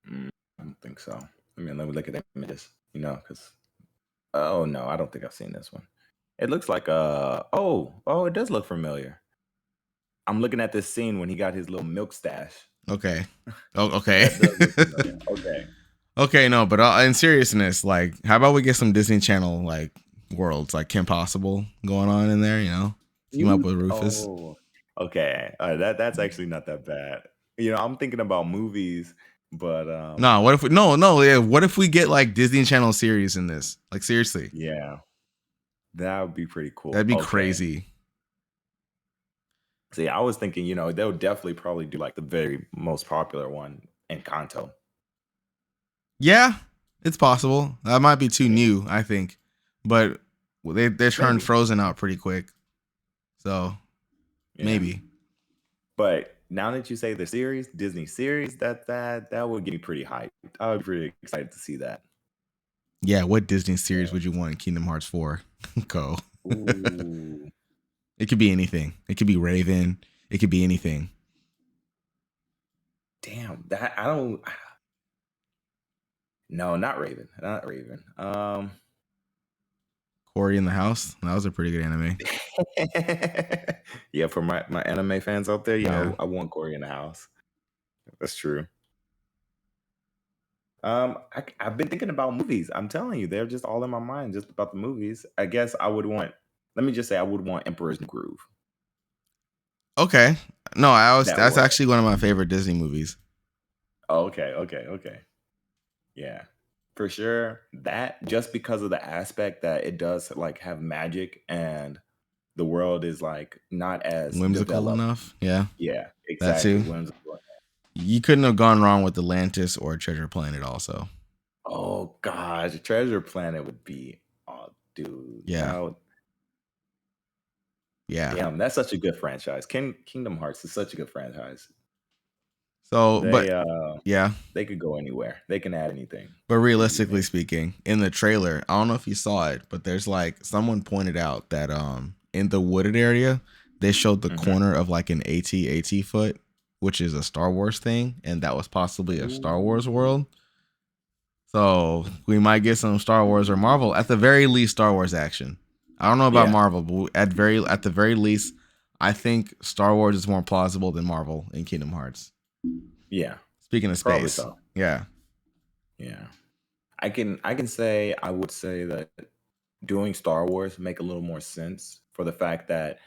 I don't think so. I mean, let me look at the images, because... Oh, no, I don't think I've seen this one. It looks like, it does look familiar. I'm looking at this scene when he got his little milk stash. Okay. Oh, okay. That does look familiar. Okay. Okay, no, but in seriousness, like, how about we get some Disney Channel, like, worlds, like Kim Possible going on in there, Team up with Rufus. Oh, okay. That's actually not that bad. I'm thinking about movies, but... No, what if what if we get, like, Disney Channel series in this? Like, seriously. Yeah. That would be pretty cool. That'd be crazy. See, I was thinking, they'll definitely probably do, like, the very most popular one in Kanto. Yeah, it's possible. That might be too new, I think, but they turned Maybe. Frozen out pretty quick, so Yeah. maybe. But now that you say the series, Disney series, that would get me pretty hyped. I would be pretty excited to see that. Yeah, what Disney series would you want in Kingdom Hearts 4? Go. Ooh. It could be anything. It could be Raven. It could be anything. Damn, that I don't. No, not Raven. Not Raven. Cory in the House. That was a pretty good anime. Yeah, for my anime fans out there, yeah, Yeah. I want Cory in the House. That's true. I've been thinking about movies. I'm telling you, they're just all in my mind, just about the movies. I guess I would want. Let me just say, I would want Emperor's New Groove. Okay. No, That that's was. actually one of my favorite Disney movies. Oh, okay. Yeah, for sure. That just because of the aspect that it does like have magic and the world is like not as Whimsical developed. enough. Yeah. Yeah, That exactly. too. Whimsical. You couldn't have gone wrong with Atlantis or Treasure Planet also. Oh gosh, Treasure Planet would be. Oh, dude, Yeah. Yeah. damn, that's such a good franchise. Kingdom Hearts is such a good franchise. So, They but yeah. they could go anywhere. They can add anything. But realistically speaking, in the trailer, I don't know if you saw it, but there's like someone pointed out that in the wooded area, they showed the corner of like an AT-AT foot, which is a Star Wars thing, and that was possibly a Star Wars world. So we might get some Star Wars or Marvel, at the very least Star Wars action. I don't know about Marvel, but at the very least, I think Star Wars is more plausible than Marvel in Kingdom Hearts. Yeah. Speaking of Probably space. so. Yeah. Yeah. I can say I would say that doing Star Wars make a little more sense for the fact that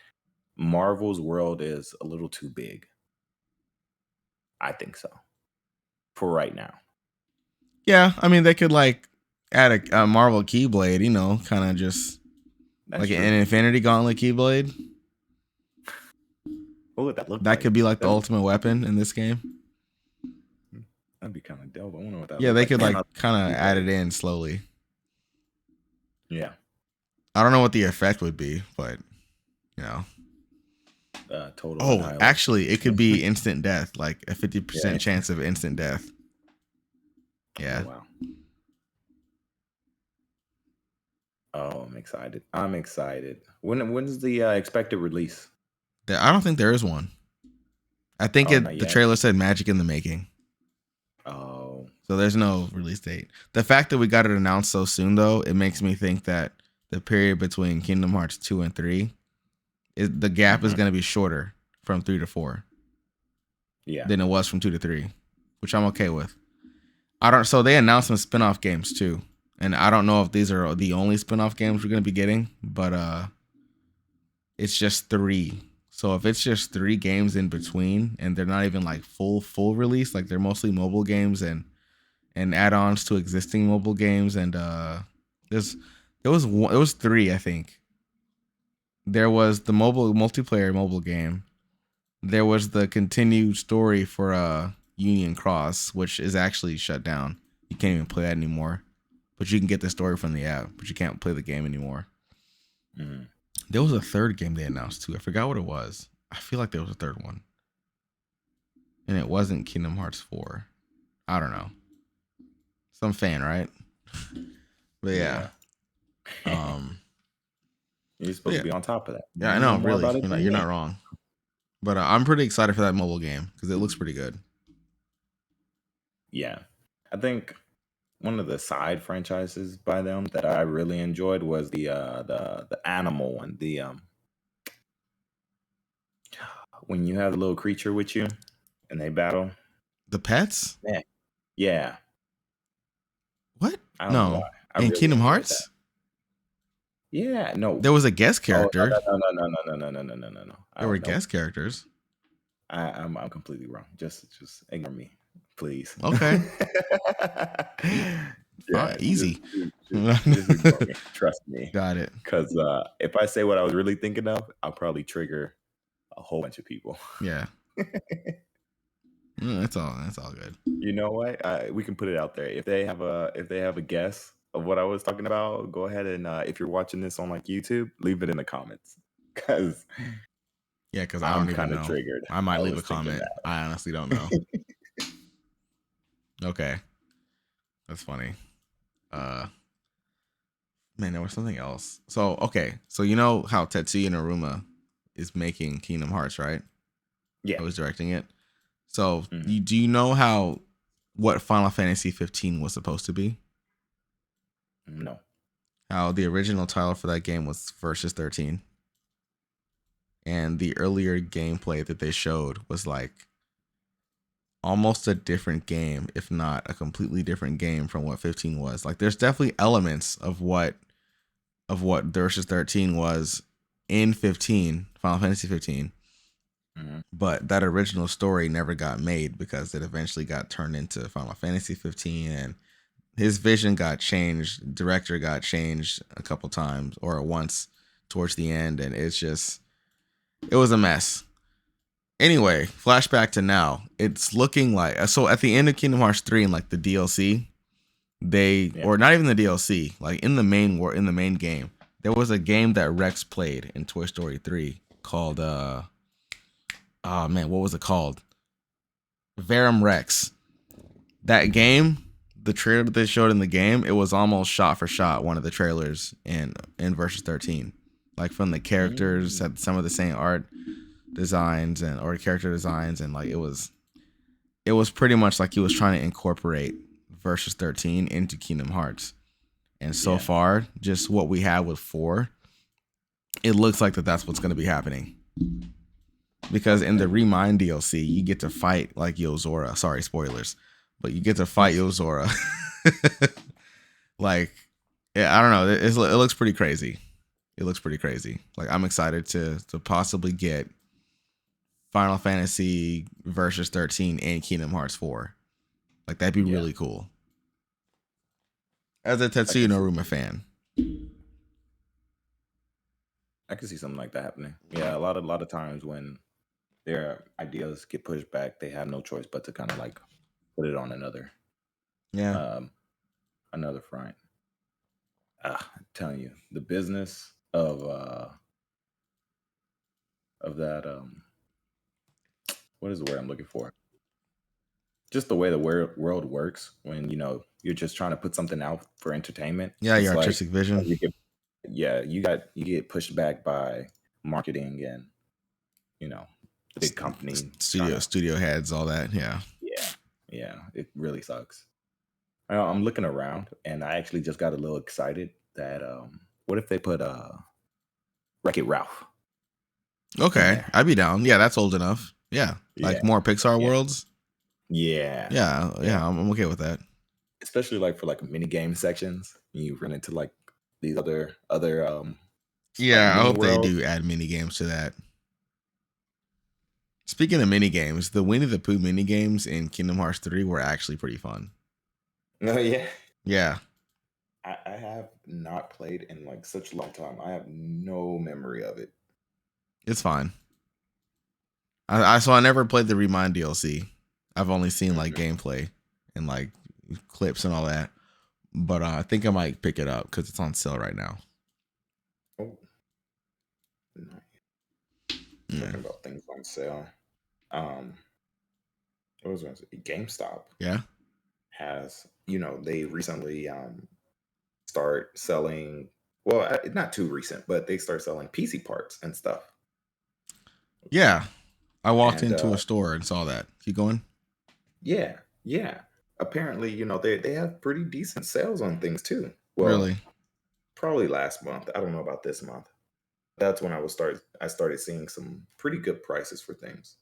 Marvel's world is a little too big. I think so. For right now. Yeah, I mean they could like add a Marvel Keyblade, you know, kind of just That's like true. an Infinity Gauntlet Keyblade. What would that look That like? could be like the ultimate weapon in this game. That'd be kind of dope. I wonder what that Yeah, look they like. could Man, like kind of add it in slowly. yeah. I don't know what the effect would be, but you know. Total Oh, annihilation. actually, it could be instant death, like a 50% Yeah. chance of instant death. Yeah. Oh, wow. Oh, I'm excited. I'm excited. When's the expected release? I don't think there is one. I think Oh, not the yet. trailer said magic in the making. Oh. So there's no release date. The fact that we got it announced so soon, though, it makes me think that the period between Kingdom Hearts 2 and 3, the gap is going to be shorter from 3 to 4 than it was from 2 to 3, which I'm okay with. So they announced some spin-off games too. And I don't know if these are the only spin-off games we're going to be getting, but it's just 3. So if it's just 3 games in between and they're not even like full release, like they're mostly mobile games and add-ons to existing mobile games, and there was 3, I think. There was the multiplayer mobile game. There was the continued story for Union Cross, which is actually shut down. You can't even play that anymore. But you can get the story from the app, but you can't play the game anymore. There was a third game they announced too. I forgot what it was. I feel like there was a third one. And it wasn't Kingdom Hearts 4. I don't know. Some fan, right? But yeah. You're supposed to be on top of that. Yeah, I You know know, more really. about it than You're me. not wrong. But I'm pretty excited for that mobile game because it looks pretty good. Yeah. I think one of the side franchises by them that I really enjoyed was the animal one. The when you have a little creature with you and they battle. The pets? Yeah. What? I don't know why. I In really Kingdom enjoyed that. Hearts? Yeah, no. There was a guest character. No. There were guest characters. I'm completely wrong. Just ignore me, please. Okay. Yeah, easy. Just ignore me. Trust me. Got it. Because if I say what I was really thinking of, I'll probably trigger a whole bunch of people. Yeah. It's all good. You know what? We can put it out there. If they have a guess of what I was talking about, go ahead and if you're watching this on like YouTube, leave it in the comments because Yeah, because I I'm don't even kind of know. triggered. I might I leave a was thinking comment. I honestly don't know. Okay, that's funny. Man, there was something else. So okay, so you know how Tetsuya Naruma is making Kingdom Hearts, right? Yeah. I was directing it. So Mhm. do you know how what Final Fantasy 15 was supposed to be? No. How the original title for that game was Versus 13, and the earlier gameplay that they showed was like almost a different game, if not a completely different game from what 15 was. Like there's definitely elements of what Versus 13 was in 15, Final Fantasy 15. Mhm. But that original story never got made because it eventually got turned into Final Fantasy 15, and his vision got changed, director got changed a couple times or once towards the end, and it was a mess. Anyway, flashback to now. It's looking like so at the end of Kingdom Hearts 3 and like the DLC, or not even the DLC, like in the main game, there was a game that Rex played in Toy Story 3 called oh man, what was it called? Verum Rex. That game, the trailer that they showed in the game, it was almost shot for shot one of the trailers in Versus 13. Like from the characters, had some of the same art designs and or character designs, and like it was pretty much like he was trying to incorporate Versus 13 into Kingdom Hearts. And so far, just what we have with 4, it looks like that's what's going to be happening. Because in the Remind DLC, you get to fight like Yozora. Sorry, spoilers. But you get to fight Yozora. Like, yeah, I don't know. It looks pretty crazy. It looks pretty crazy. Like, I'm excited to possibly get Final Fantasy Versus 13 and Kingdom Hearts 4. Like, that'd be really cool. As a Tetsuya Naruma fan. I could see something like that happening. Yeah, a lot of times when their ideas get pushed back, they have no choice but to kind of like put it on another front. I'm telling you, the business of that what is the word I'm looking for? Just the way the world works when you're just trying to put something out for entertainment. Yeah, It's your like artistic vision. you get pushed back by marketing and big company studio heads, all that. Yeah, it really sucks. I'm looking around and I actually just got a little excited that what if they put Wreck-It Ralph? Okay, I'd be down. Yeah, that's old enough. Yeah, like more Pixar worlds. Yeah, I'm okay with that. Especially like for like mini game sections, you run into like these other yeah, I hope they do add mini games to that. Speaking of mini games, the Winnie the Pooh mini games in Kingdom Hearts 3 were actually pretty fun. Oh yeah. Yeah. I have not played in like such a long time. I have no memory of it. It's fine. I never played the Remind DLC. I've only seen like gameplay and like clips and all that. But I think I might pick it up because it's on sale right now. Oh, nice. Talking about things on sale. What was it? GameStop. Yeah. Has they recently start selling. Well, not too recent, but they start selling PC parts and stuff. Yeah, I walked into a store and saw that. Keep going. Yeah. Apparently, they have pretty decent sales on things too. Well, Really? probably last month. I don't know about this month. That's when I started seeing some pretty good prices for things.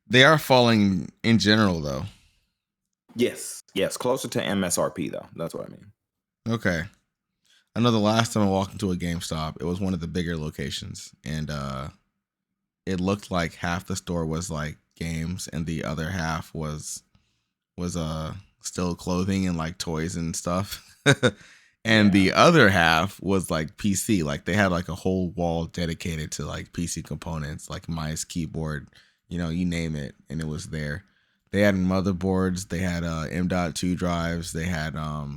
They are falling in general, though. Yes, closer to MSRP though. That's what I mean. Okay. I know the last time I walked into a GameStop, it was one of the bigger locations, and it looked like half the store was like games, and the other half was still clothing and like toys and stuff. And the other half was like PC. Like they had like a whole wall dedicated to like PC components, like mice, keyboard, you name it, and it was there. They had motherboards. They had M.2 drives. They had uh,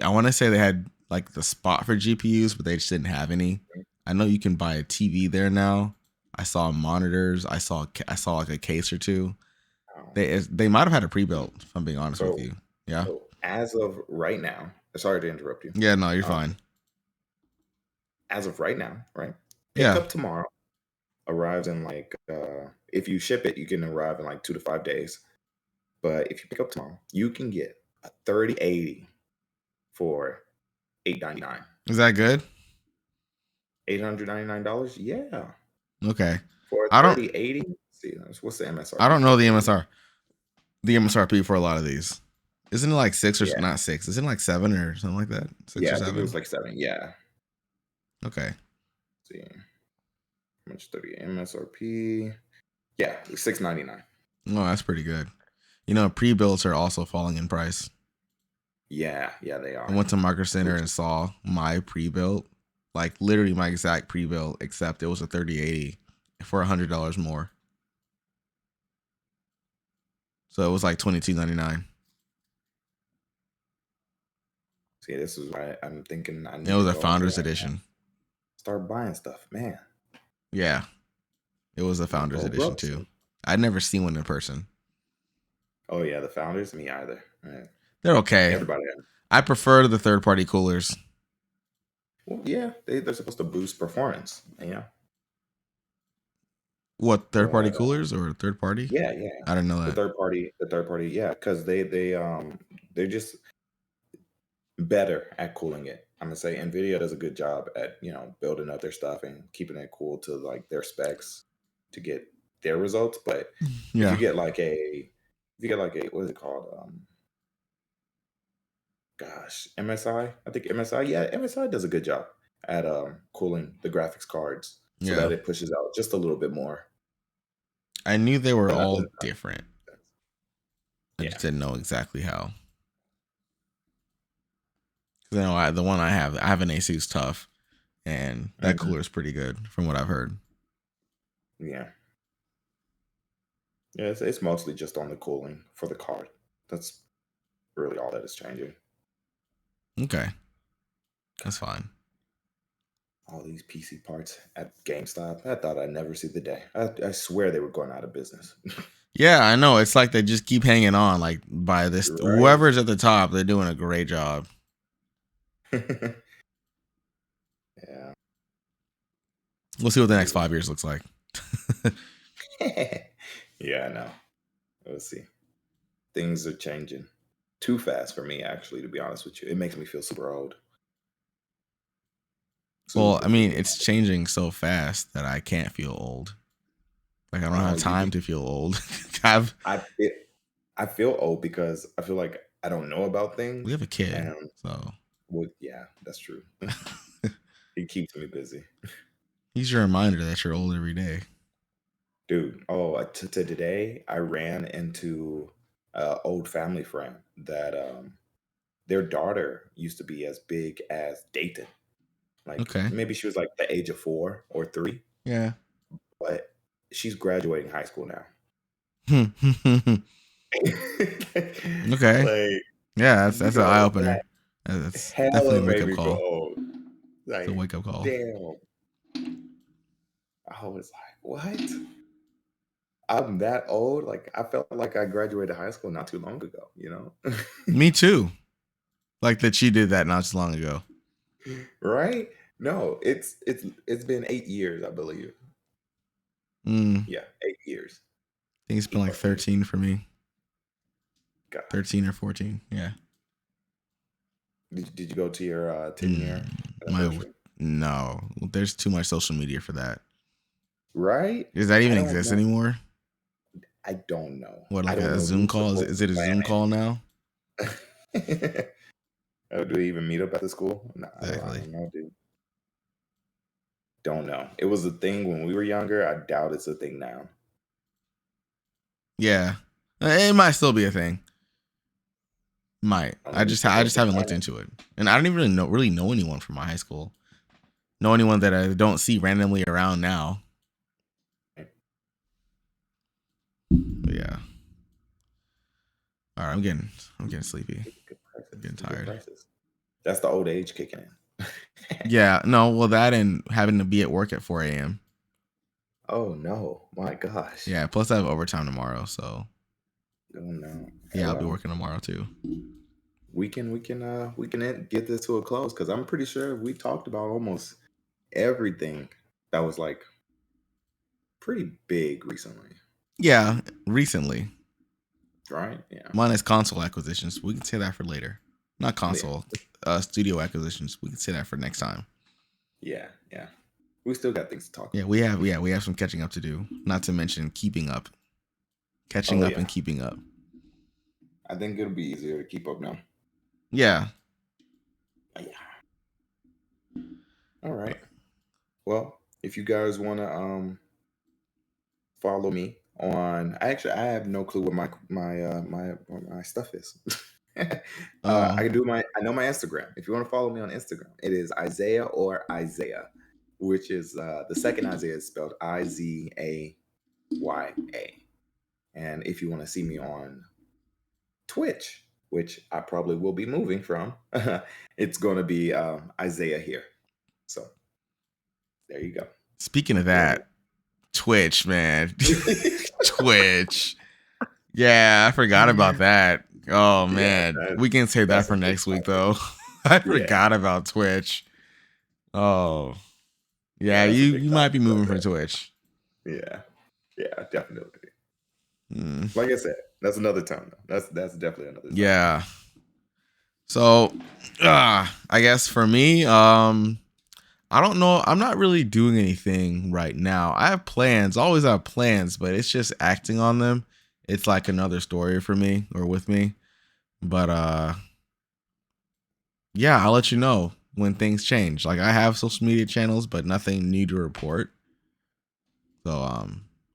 I want to say they had like the spot for GPUs, but they just didn't have any. I know you can buy a TV there now. I saw monitors. I saw like a case or two. They might have had a pre-built, if I'm being honest with you. Yeah. So as of right now, sorry to interrupt you. Yeah, no, you're fine. As of right now, right? Yeah. Pick up tomorrow. Arrives in like if you ship it, you can arrive in like 2 to 5 days. But if you pick up tomorrow, you can get a 3080 for $899. Is that good? $899? Yeah. Okay. For a 3080? See, what's the MSRP? I don't know the MSRP for a lot of these. Isn't it like 6 or not 6? Isn't it like 7 or something like that? 6 or 7? I think it was like 7. Yeah. Okay. Let's see. How much 30 MSRP? Yeah, $699. Oh, that's pretty good. Pre-builts are also falling in price. Yeah, they are. I went to Market Center and saw my pre-built, like literally my exact pre-built, except it was a 3080 for $100 more. So it was like $22.99. See, this is why I'm thinking it was a Founders Edition. Start buying stuff, man. Yeah, it was a Founders Edition too. I'd never seen one in person. Oh yeah, the Founders, me either. Right. They're okay. Everybody. I prefer the third-party coolers. Well, yeah, they're supposed to boost performance. Yeah. What, third-party coolers or third-party? Yeah. I don't know that. The third party, yeah, because they're just better at cooling it. I'm gonna say NVIDIA does a good job at building up their stuff and keeping it cool to like their specs to get their results. But if you get like a what is it called? MSI. I think MSI. Yeah, MSI does a good job at cooling the graphics cards so that it pushes out just a little bit more. I knew they were all different. I just didn't know exactly how. Because the one I have an Asus TUF, and that cooler is pretty good from what I've heard. Yeah. Yeah, it's mostly just on the cooling for the card. That's really all that is changing. Okay. That's fine. All these PC parts at GameStop, I thought I'd never see the day. I swear they were going out of business. Yeah, I know. It's like they just keep hanging on. Like by this, whoever's at the top, they're doing a great job. Yeah. We'll see what the next 5 years looks like. Yeah, I know. Let's see. Things are changing too fast for me, actually, to be honest with you. It makes me feel super old. Well, I mean, it's changing so fast that I can't feel old. Like I don't have time to feel old. I feel old because I feel like I don't know about things. We have a kid, so. Well, yeah, that's true. He keeps me busy. He's your reminder that you're old every day. Dude, today I ran into an old family friend that their daughter used to be as big as Dayton. Like maybe she was like the age of 4 or 3. Yeah. But she's graduating high school now. Okay. Like, yeah, that's an eye opener. That's definitely a wake up call. Like, it's a wake up call. Damn. I was like, what? I'm that old? Like I felt like I graduated high school not too long ago, Me too. Like that she did that not too long ago. Right? No, it's been 8 years, I believe. Yeah, 8 years. I think it's been like 13 for me. God. 13 or 14, yeah. Did you go to your 10-year? No, there's too much social media for that. Right? Does that even exist anymore? I don't know. What, like a Zoom call? Is it a Zoom call now? Do we even meet up at the school? No, exactly. I don't know, dude. Don't know. It was a thing when we were younger. I doubt it's a thing now. Yeah, it might still be a thing. Might. I just haven't looked into it, and I don't even really know anyone from my high school. Know anyone that I don't see randomly around now. yeah. All right, I'm getting sleepy. I'm getting tired. That's the old age kicking in. Yeah, no, well, that and having to be at work at 4 a.m. Oh no, my gosh. Yeah, plus I have overtime tomorrow, so. Oh no. Yeah, I'll be working tomorrow too. We can get this to a close because I'm pretty sure we talked about almost everything that was like pretty big recently. Yeah, recently. Right? Yeah. Minus console acquisitions. We can say that for later. Not console, studio acquisitions. We can say that for next time. Yeah, yeah. We still got things to talk about. We have some catching up to do. Not to mention keeping up. Catching up and keeping up. I think it'll be easier to keep up now. Yeah. Yeah. All right. Well, if you guys want to follow me on, I have no clue what my stuff is. I know my Instagram. If you want to follow me on Instagram, it is Isaiah or Isaiah, which is the second Isaiah is spelled Izaya. And if you want to see me on Twitch, which I probably will be moving from, it's going to be Isaiah here. So there you go. Speaking of that, Twitch, man. Twitch. Yeah, I forgot about that. Oh man, we can save that for next week though. I forgot about Twitch. Oh, yeah, you might be moving for Twitch. Yeah, definitely. Like I said, that's another time though. That's definitely another time. Yeah. So, I guess for me, I don't know. I'm not really doing anything right now. I have plans, always have plans, but it's just acting on them. It's like another story for me or with me. But yeah, I'll let you know when things change. Like I have social media channels, but nothing new to report. So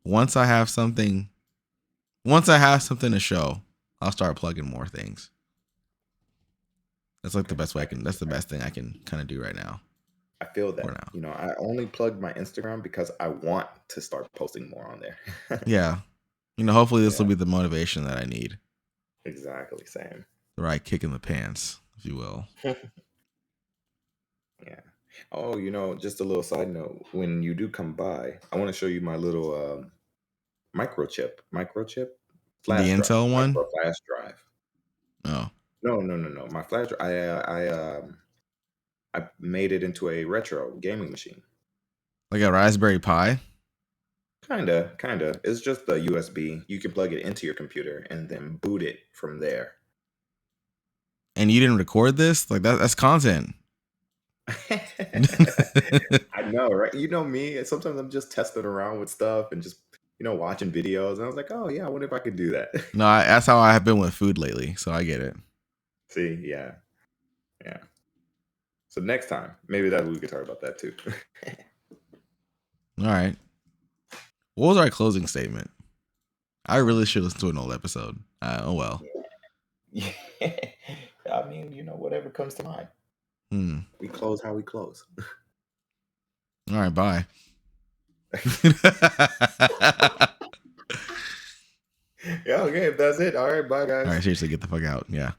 once I have something to show, I'll start plugging more things. That's like the best way that's the best thing I can kind of do right now. I feel that. You know, I only plugged my Instagram because I want to start posting more on there. Yeah. You know, hopefully this will be the motivation that I need. Exactly, same. The right kick in the pants, if you will. Yeah. Oh, you know, just a little side note. When you do come by, I want to show you my little microchip flash drive. The Intel one? Micro flash drive. Oh. No. My flash drive, I made it into a retro gaming machine. Like a Raspberry Pi? Kinda. It's just the USB. You can plug it into your computer and then boot it from there. And you didn't record this? Like that's content. I know, right? You know me. Sometimes I'm just testing around with stuff and just, you know, watching videos. And I was like, oh yeah, I wonder if I could do that. No, that's how I have been with food lately. So I get it. See, yeah. So next time, maybe we could talk about that too. All right. What was our closing statement? I really should listen to an old episode. Oh well. Yeah. I mean, you know, whatever comes to mind. We close how we close. All right, bye. Yeah, okay, if that's it. All right, bye guys. All right, seriously, get the fuck out. Yeah.